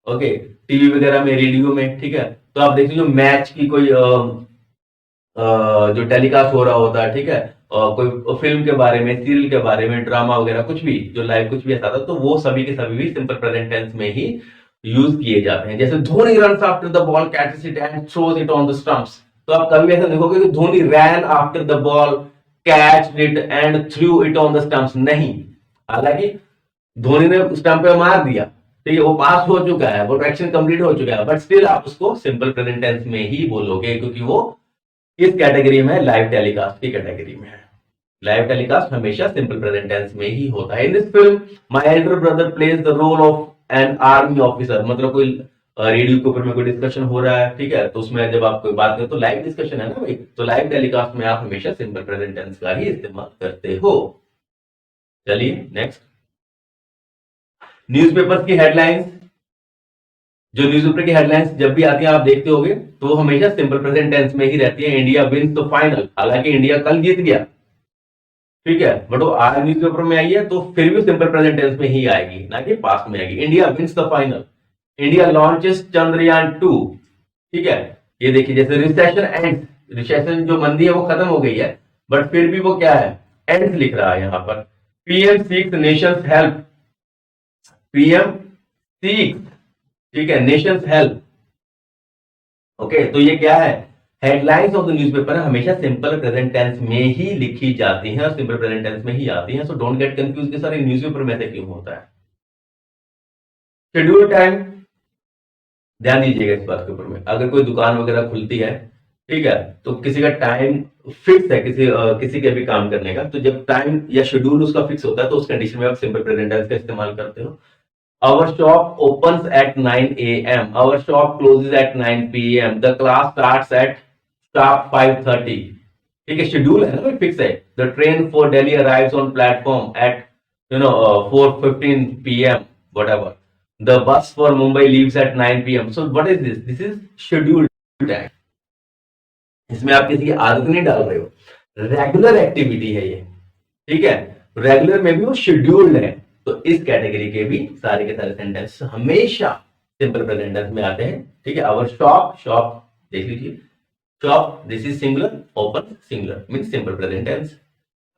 ओके, टीवी वगैरह में, रेडियो में, ठीक है, तो आप देखिए जो मैच की कोई जो टेलीकास्ट हो रहा होता है, ठीक है, कोई फिल्म के बारे में, सीरियल के बारे में, ड्रामा वगैरह, कुछ भी जो लाइव कुछ भी ऐसा था, तो वो सभी के सभी भी सिंपल प्रेजेंट टेंस में ही यूज किए जाते हैं। जैसे Dhoni runs after the ball, catches it and throws it on the stumps, तो आप कभी ऐसा देखोगे कि धोनी रैन after the ball, catch it and through it on the stumps, नहीं, हालांकि धोनी ने स्टंप पे मार दिया, ठीक है, वो पास हो चुका है, वो एक्शन कंप्लीट हो चुका है, बट स्टिल आप उसको सिंपल प्रेजेंट टेंस में ही बोलोगे, क्योंकि वो किस कैटेगरी में है, लाइव टेलीकास्ट की कैटेगरी में है। लाइव टेलीकास्ट हमेशा सिंपल प्रेजेंट टेंस में ही होता है। In this film my elder brother plays the role of an army officer, मतलब कोई रेडियो के ऊपर में कोई डिस्कशन हो रहा है, ठीक है, तो उसमें जब आप कोई बात करें तो लाइव डिस्कशन है ना भाई, तो लाइव टेलीकास्ट में आप हमेशा सिंपल प्रेजेंट टेंस का ही इस्तेमाल करते हो। चलिए नेक्स्ट, न्यूज़पेपर की हेडलाइंस, जो न्यूज़पेपर की हेडलाइंस जब भी आती है आप देखते होंगे, तो वो हमेशा सिंपल प्रेजेंट टेंस में ही रहती है। इंडिया विंस द फाइनल, हालांकि इंडिया कल जीत गया, ठीक है, बट वो आज न्यूज़पेपर में आई है, तो फिर भी सिंपल प्रेजेंट टेंस में ही आएगी, ना कि पास्ट में आएगी। India wins the final, India launches Chandrayaan 2, ठीक है, ये देखिए, जैसे रिसेशन एंड, रिसेशन जो मंदी है वो खत्म हो गई है, बट फिर भी वो क्या है, एंड लिख रहा है यहाँ पर। PM seeks nations help, PM seeks, ठीक है, नेशंस हेल्प, ओके, तो ये क्या है, हेडलाइंस ऑफ द न्यूज़पेपर हमेशा सिंपल प्रेजेंट टेंस में ही लिखी जाती हैं और सिंपल प्रेजेंट टेंस में ही आती हैं, सो डोंट गेट कंफ्यूज कि सर न्यूज़पेपर में से क्यों होता है। शेड्यूल टाइम, ध्यान दीजिएगा इस बात के ऊपर में, अगर कोई दुकान वगैरह खुलती है, ठीक है, तो किसी का टाइम फिक्स है, किसी के भी काम करने का, तो जब टाइम या शेड्यूल उसका फिक्स होता है, तो उस कंडीशन में आप सिंपल प्रेजेंट टेंस का इस्तेमाल करते हो। Our shop opens at 9 a.m. Our shop closes at 9 p.m. The class starts at sharp 5:30. ठीक है, शेड्यूल है ना भाई, फिक्स है। The train for Delhi arrives on platform at 4:15 p.m. whatever. The bus for Mumbai leaves at 9 p.m. So what is this? This is scheduled time. इसमें आप किसी की आदत नहीं डाल रहे हो, रेगुलर एक्टिविटी है ये, ठीक है, रेगुलर में भी वो शेड्यूल्ड है, तो इस कैटेगरी के भी सारे के सारे सेंटेंस हमेशा सिंपल प्रेजेंट टेंस में आते हैं, ठीक है। आवर शॉप, शॉप देख लीजिए, shop this is singular, open singular means simple present tense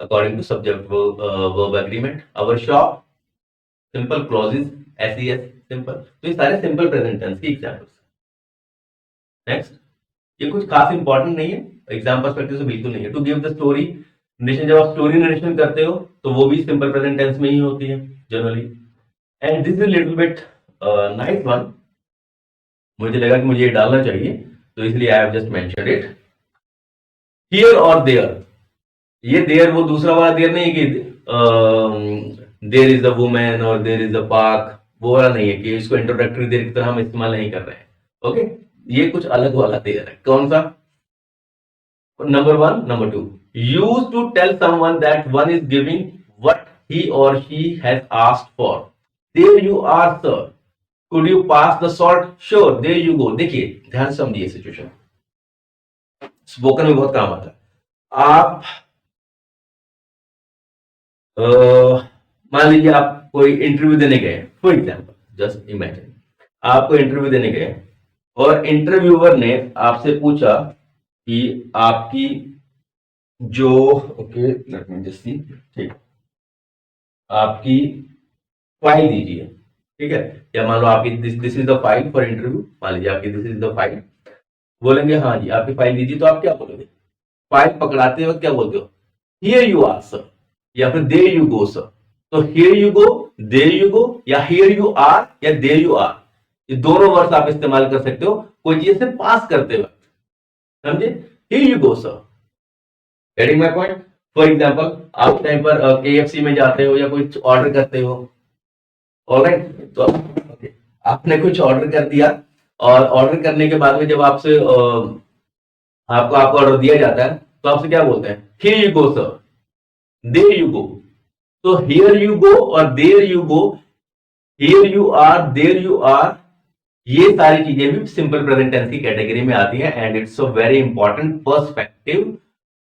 according to subject verb agreement. Our shop simple, clauses SES simple, तो ये सारे सिंपल प्रेजेंट टेंस की एग्जांपल्स। नेक्स्ट, ये कुछ खास इंपॉर्टेंट नहीं है, एग्जाम पर्सपेक्टिव से बिल्कुल नहीं है। To give the story narration, जब आप स्टोरी नरेशन करते हो तो वो भी सिंपल प्रेजेंट टेंस में ही होती है generally. And this is little bit nice one, मुझे लगा कि मुझे ये डालना चाहिए, तो इसलिए I have just mentioned it. Here और देयर, ये देयर वो दूसरा वाला देयर नहीं कि देयर इज अ वुमेन और देयर इज अ पार्क, वो वाला नहीं है कि इसको इंट्रोडक्टरी देयर की तरह हम इस्तेमाल नहीं कर रहे हैं। ओके, ये कुछ अलग वाला देयर है। कौन सा? Number one, number two, use to tell someone that one is giving what he और she has asked for. There you are sir, could you pass the salt? Sure, there you go. देखिए ध्यान से समझिए situation, spoken में बहुत काम आता है। आप मान लीजिए आप कोई इंटरव्यू देने गए, फॉर एग्जाम्पल जस्ट इमेजिन, आपको इंटरव्यू देने गए और इंटरव्यूअर ने आपसे पूछा कि आपकी जो, okay let me just see, ठीक, आपकी फाइल दीजिए, ठीक है, या मान लो आपकी this is the file for interview, मान लीजिए आपकी दिस इज द फाइल, बोलेंगे हाँ जी आपकी फाइल दीजिए, तो आप क्या बोलोगे? फाइल पकड़ाते वक्त क्या बोलते हो? हियर यू आर सर, या फिर देयर यू गो सर। तो here you go, there you go, या हियर यू आर या देयर यू आर, ये दोनों वर्ड्स आप इस्तेमाल कर सकते हो कोई चीज से पास करते वक्त, समझे? Here you go sir, getting my point? For example आप कहीं पर KFC में जाते हो या कुछ ऑर्डर करते हो, ऑलराइट, तो आपने कुछ ऑर्डर कर दिया और ऑर्डर करने के बाद में जब आपसे आपको ऑर्डर दिया जाता है तो आपसे क्या बोलते हैं? Here you go sir, there you go. तो हियर यू गो और there you go, here you are, there you are, ये सारी चीजें भी सिंपल प्रेजेंट टेंस की कैटेगरी में आती हैं and it's a very important perspective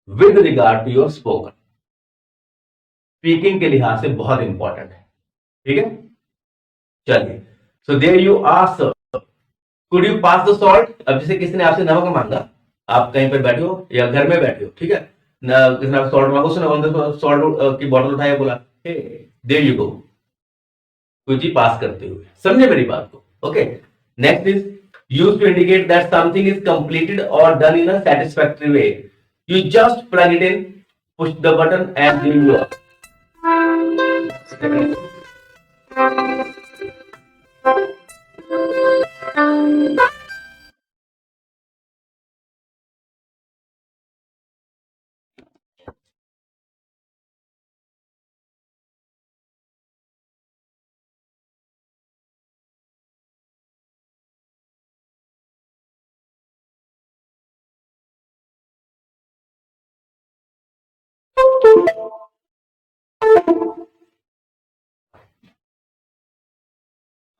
with regard to your spoken. Speaking के लिहाज से बहुत इंपॉर्टेंट है, ठीक है? चलिए, so there you are sir, could you pass the salt? अब जैसे किसी ने आपसे नमक मांगा, आप कहीं पर बैठे हो या घर में बैठे हो, ठीक है, किसी ने सॉल्ट मांगा, उसने सॉल्ट की बोतल उठाया, बोला हे देयर यू गो, कुछ ही पास करते हुए, समझे मेरी बात को? Okay, next is use to indicate that something is completed और done in a satisfactory way, you just plug it in, push the button and there you are.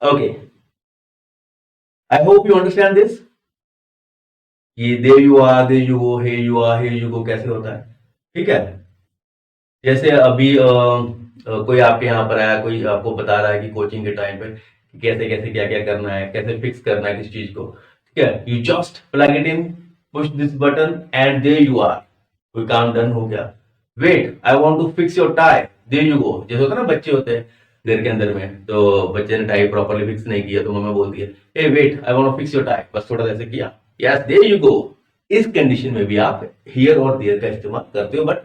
Okay, I hope you understand this. ये there you are, there you go, here you are, here you go कैसे होता है, ठीक है? जैसे अभी कोई आपके यहाँ पर आया, कोई आपको बता रहा है कि कोचिंग के टाइम पे कि कैसे कैसे क्या क्या करना है, कैसे फिक्स करना है किस चीज को, ठीक है? You just plug it in, push this button and there you are, कोई काम डन हो गया। Wait, I want to fix your tie, there you go. जैसे होता है ना, बच्चे होते हैं घर के अंदर में, तो बच्चे ने टाई प्रॉपर्ली फिक्स नहीं किया तो मम्मी बोलती है hey wait I want to fix your tie, बस थोड़ा ऐसे किया, यस देयर यू गो। इस कंडीशन में भी आप हियर और देयर का इस्तेमाल करते हो, but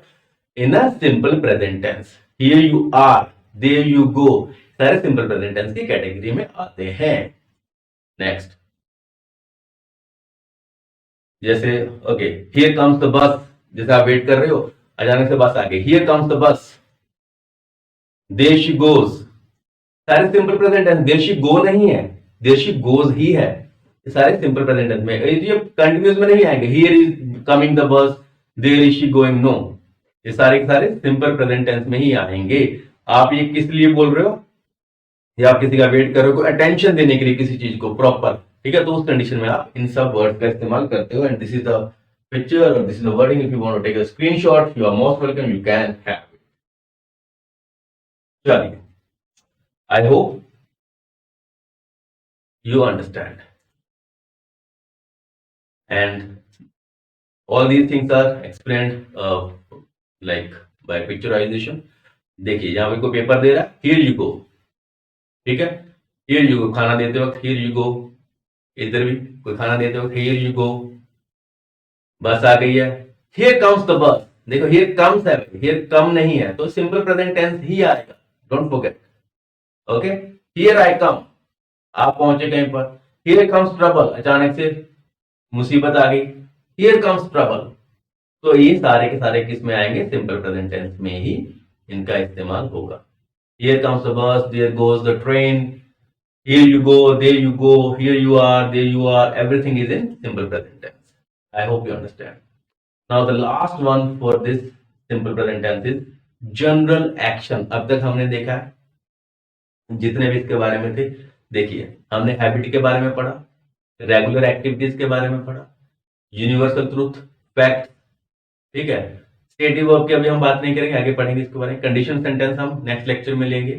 in a simple present tense. Here you are, there you go, सारे सिंपल प्रेजेंट टेंस की कैटेगरी में आते हैं। नेक्स्ट, जैसे ओके, हियर कम्स द बस, जैसे आप वेट कर रहे हो, अचानक से बस आ गई, here comes the bus, there she goes, सारे simple present tense, there she go नहीं है, देयर शी गोज ही है, ये सारे सिंपल प्रेजेंट टेंस में, ये कंटिन्यूअस में नहीं आएंगे, here is coming the bus, there is she going, no, ये सारे के सारे सिंपल प्रेजेंट टेंस में ही आएंगे। आप ये किस लिए बोल रहे हो, या आप किसी का वेट कर रहे हो, अटेंशन देने के लिए किसी चीज को प्रॉपर, ठीक है, तो उस कंडीशन में आप इन सब वर्ड का इस्तेमाल करते हो। And this is the picture और this is the wording, if you want to take a screenshot you are most welcome, you can have it. चलिए, I hope you understand, and all these things are explained like by picturization। देखिए यहाँ पे कोई paper दे रहा है, here you go, ठीक है, here you go, खाना देते वक्त here you go, इधर भी कोई खाना देते वक्त here you go, बस आ गई है, here comes the bus, देखो here comes है, here come नहीं है, तो सिंपल प्रेजेंट टेंस ही आएगा, don't forget. Okay, here I come, आप पहुंचे कहीं पर, here comes trouble, अचानक से मुसीबत आ गई, here comes trouble, तो ये सारे के सारे किस में आएंगे? सिंपल प्रेजेंट टेंस में ही इनका इस्तेमाल होगा। Here comes the bus, there goes the train, here you go, there you go, here you are, there you are, everything is in simple present tense. I hope you understand. Now the last one for this simple present tense is general action. अब तक हमने देखा है जितने भी इसके बारे में थे. देखिए, हमने हैबिट के बारे में पढ़ा, रेगुलर एक्टिविटीज के बारे में पढ़ा, यूनिवर्सल ट्रूथ, फैक्ट, ठीक है. स्टेटिव वर्ब की अभी हम बात नहीं करेंगे, आगे पढ़ेंगे इसके बारे में. कंडीशन सेंटेंस हम नेक्स्ट लेक्चर में लेंगे,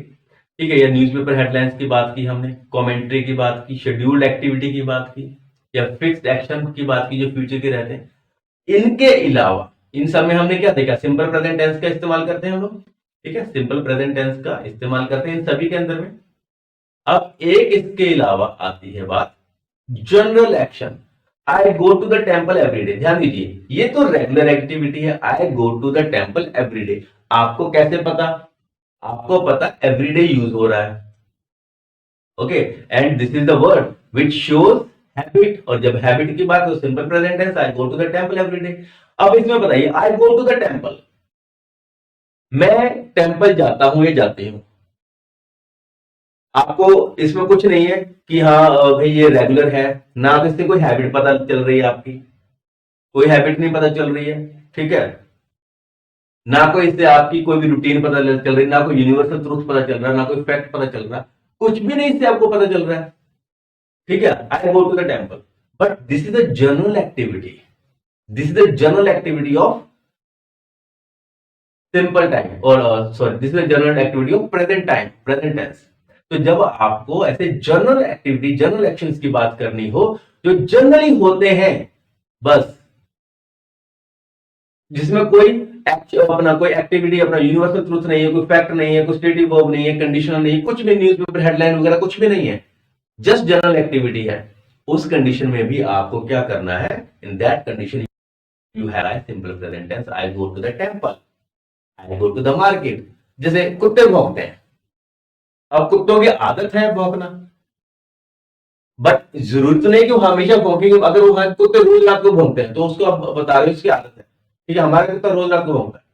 ठीक है. या न्यूज़पेपर हेडलाइंस की बात की हमने, कमेंट्री की बात की, शेड्यूल्ड एक्टिविटी की बात की, या फिक्स्ड एक्शन की बात की जो फ्यूचर के रहते हैं. इनके अलावा इन सब में हमने क्या देखा, सिंपल प्रेजेंट टेंस का इस्तेमाल करते हैं हम लोग, ठीक है. सिंपल प्रेजेंट टेंस का इस्तेमाल करते हैं इन सभी के अंदर में. अब एक इसके अलावा आती है बात general action. I go to the temple everyday. ध्यान दीजिए, ये तो रेगुलर एक्टिविटी है. I go to the temple everyday. आपको कैसे पता? आपको पता एवरीडे यूज हो रहा है, okay. And this is the word which shows habit. और जब हैबिट की बात हो, simple present tense, I go to the temple everyday. अब इसमें बताइए, I go to the temple, मैं टेम्पल जाता हूं या जाती हूं. आपको इसमें कुछ नहीं है कि हाँ भाई ये रेगुलर है ना, तो इससे कोई हैबिट पता चल रही है आपकी, कोई हैबिट नहीं पता चल रही है, ठीक है. ना कोई इससे आपकी कोई भी रूटीन पता चल रही, ना कोई यूनिवर्सल ट्रूथ पता चल रहा, ना कोई फैक्ट पता चल रहा, कुछ भी नहीं इससे आपको पता चल रहा है, ठीक है. I go to the temple, but this is the general activity. This is the general activity of simple time, और sorry, this is the general activity of present time, present tense. तो जब आपको ऐसे जनरल एक्टिविटी, जनरल एक्शंस की बात करनी हो जो जनरली होते हैं, बस जिसमें कोई अपना कोई एक्टिविटी, अपना यूनिवर्सल ट्रूथ नहीं है, कोई फैक्ट नहीं है, कोई स्टेटिव वर्ब नहीं है, कंडीशनल नहीं है, कुछ भी, न्यूज़पेपर हेडलाइन वगैरह कुछ भी नहीं है, जस्ट जनरल एक्टिविटी है, उस कंडीशन में भी आपको क्या करना है? In that condition you have a simple present tense. I go to the temple, I go to the market. जैसे कुत्ते भौंकते हैं, अब कुत्तों की आदत है भौंकना, बट जरूरत तो नहीं कि वो हमेशा भौंकेंगे. अगर वो कुत्ते रोज रात को भौंकते हैं तो उसको आप बता रहे हो उसकी आदत है, ठीक है. हमारे कुत्ता रोज रात को भौंकता है,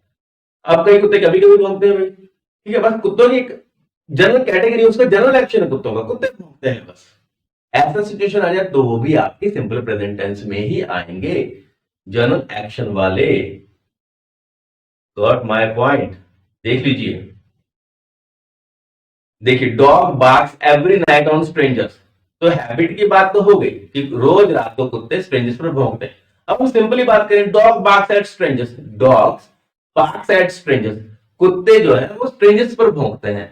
अब कई कुत्ते कभी कभी भौंकते हैं भाई, ठीक है. बस कुत्तों की एक जनरल कैटेगरी, उसका जनरल एक्शन है कुत्तों का, कुत्ते भौंकते हैं बस. ऐसा सिचुएशन आ जाए तो वो भी आपके सिंपल प्रेजेंट टेंस में ही आएंगे, जनरल एक्शन वाले. Got my point? देख लीजिए, देखिए, dog barks every night on strangers. तो हैबिट की बात तो हो गई कि रोज रात को कुत्ते स्ट्रेंजर्स पर भौंकते हैं. अब हम सिंपली बात करें, dog barks at strangers. Dogs barks at strangers, कुत्ते जो है वो स्ट्रेंजर्स पर भौंकते हैं,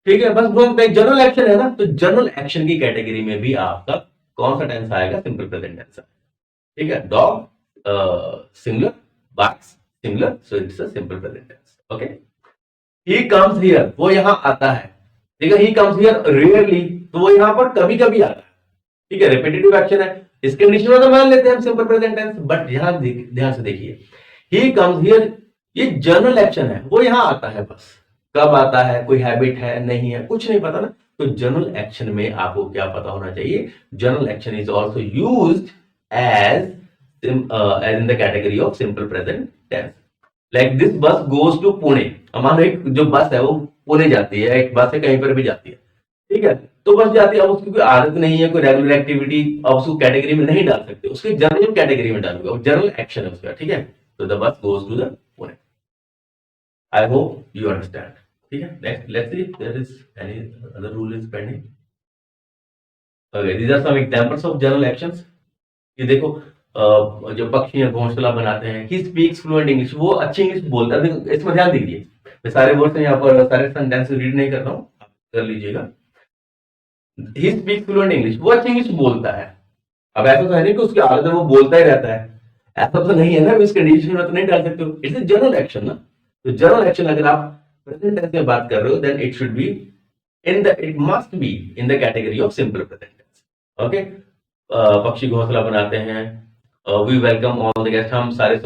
ठीक है. बस भौंकते हैं, जनरल एक्शन है ना. तो जनरल एक्शन की कैटेगरी में भी आपका कौन सा टेंस आएगा? सिंपल प्रेजेंट टेंस, ठीक है. Dog singular, barks singular, so it's a simple present tense, okay. He comes here, वो यहां आता है, ठीक है. ही कम्स हियर रियरली, तो वो यहां पर कभी कभी आता है, ठीक है. रिपीटेटिव एक्शन है, इस कंडीशन में तो मान लेते हैं हम सिंपल प्रेजेंट टेंस, बट यहां ध्यान से देखिए, ही कम्स हियर ये जनरल एक्शन है, वो यहां आता है. बस कब आता है, कोई हैबिट है नहीं है, कुछ नहीं पता ना. तो जनरल एक्शन में आपको क्या पता होना चाहिए? General action is also used as in the category of simple present tense. Like this bus goes to Pune. हमारा एक जो बस है वो पुणे जाती है, एक बस है कहीं पर भी जाती है, ठीक है. तो बस जाती है, अब उसकी कोई आदत नहीं है, कोई रेगुलर एक्टिविटी, अब उसको कैटेगरी में नहीं डाल सकते, उसकी जनरल कैटेगरी में डालोगे, और जनरल एक्शन है उसका, ठीक है. तो the bus goes to the Pune. I hope you understand, ठीक है. Next let's see there is any other rule is pending. Okay, these are some examples of general actions. ये देखो, जो पक्षी है घोंसला बनाते हैं, ही स्पीक्स फ्लुएंट इंग्लिश, वो अच्छी इंग्लिश बोलता है. इसमें ध्यान दीजिए, मैं सारे वर्ड्स यहाँ पर सारे सेंटेंस रीड नहीं कर रहा हूँ, आप कर लीजिएगा. ही स्पीक्स फ्लुएंट इंग्लिश, वो अच्छी इंग्लिश बोलता है. अब ऐसा तो है नहीं कि उसकी आदत है वो बोलता ही रहता है, ऐसा तो नहीं है ना. इस कंडीशन में तो नहीं डाल सकते हो, इट्स जनरल एक्शन ना. तो जनरल एक्शन अगर आप प्रेजेंट टेंस में बात कर रहे हो, then it should be it must be in the category of simple present tense, okay. पक्षी घोंसला बनाते हैं, we welcome all the guest, हम सारे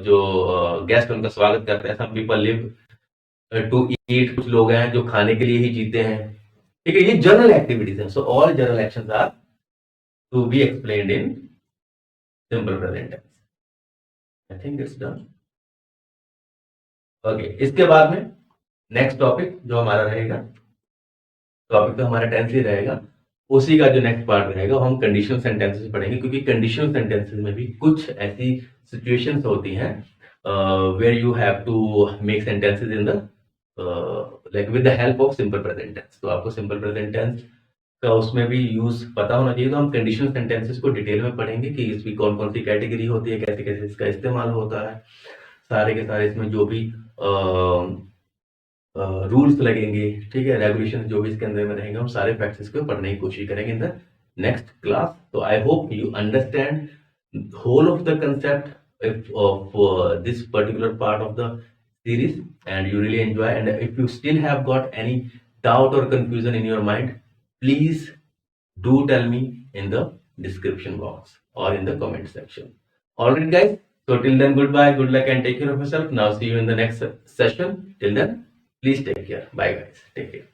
जो गेस्ट उनका स्वागत करते हैं. Some people live to eat, कुछ लोग हैं जो खाने के लिए ही जीते हैं, ठीक है. ये जनरल एक्टिविटीज हैं. So all general actions are to be explained in simple present tense. I think it's done, okay. इसके बाद में नेक्स्ट टॉपिक जो हमारा रहेगा, टॉपिक तो हमारा टेंस ही रहेगा, उसी का जो नेक्स्ट पार्ट रहेगा हम कंडीशनल सेंटेंसेस पढ़ेंगे, क्योंकि कंडीशनल सेंटेंसेस में भी कुछ ऐसी सिचुएशंस होती हैं where you have to make sentences in the like with the help of simple present tense. तो आपको सिंपल प्रेजेंट टेंस का उसमें भी यूज पता होना चाहिए। तो हम कंडीशनल सेंटेंसेस को डिटेल में पढ़ेंगे कि इसकी कौन कौन सी कैटेगरी होती है, कैसे कैसे इसका इस्तेमाल होता है, सारे के सारे इसमें जो भी रूल्स लगेंगे, ठीक है, रेगुलेशन जो भी इसके अंदर में रहेंगे, हम सारे फैक्ट्स इसको पढ़ने की कोशिश करेंगे इन द नेक्स्ट क्लास। तो I hope you understand whole of the concept of this particular part of the series and you really enjoy. And if you still have got any doubt or confusion in your mind, please do tell me in the description box or in the comment section. All right guys, so till then, goodbye, good luck and take care of yourself. Now see you in the next session. Till then, please take care. Bye guys, take care.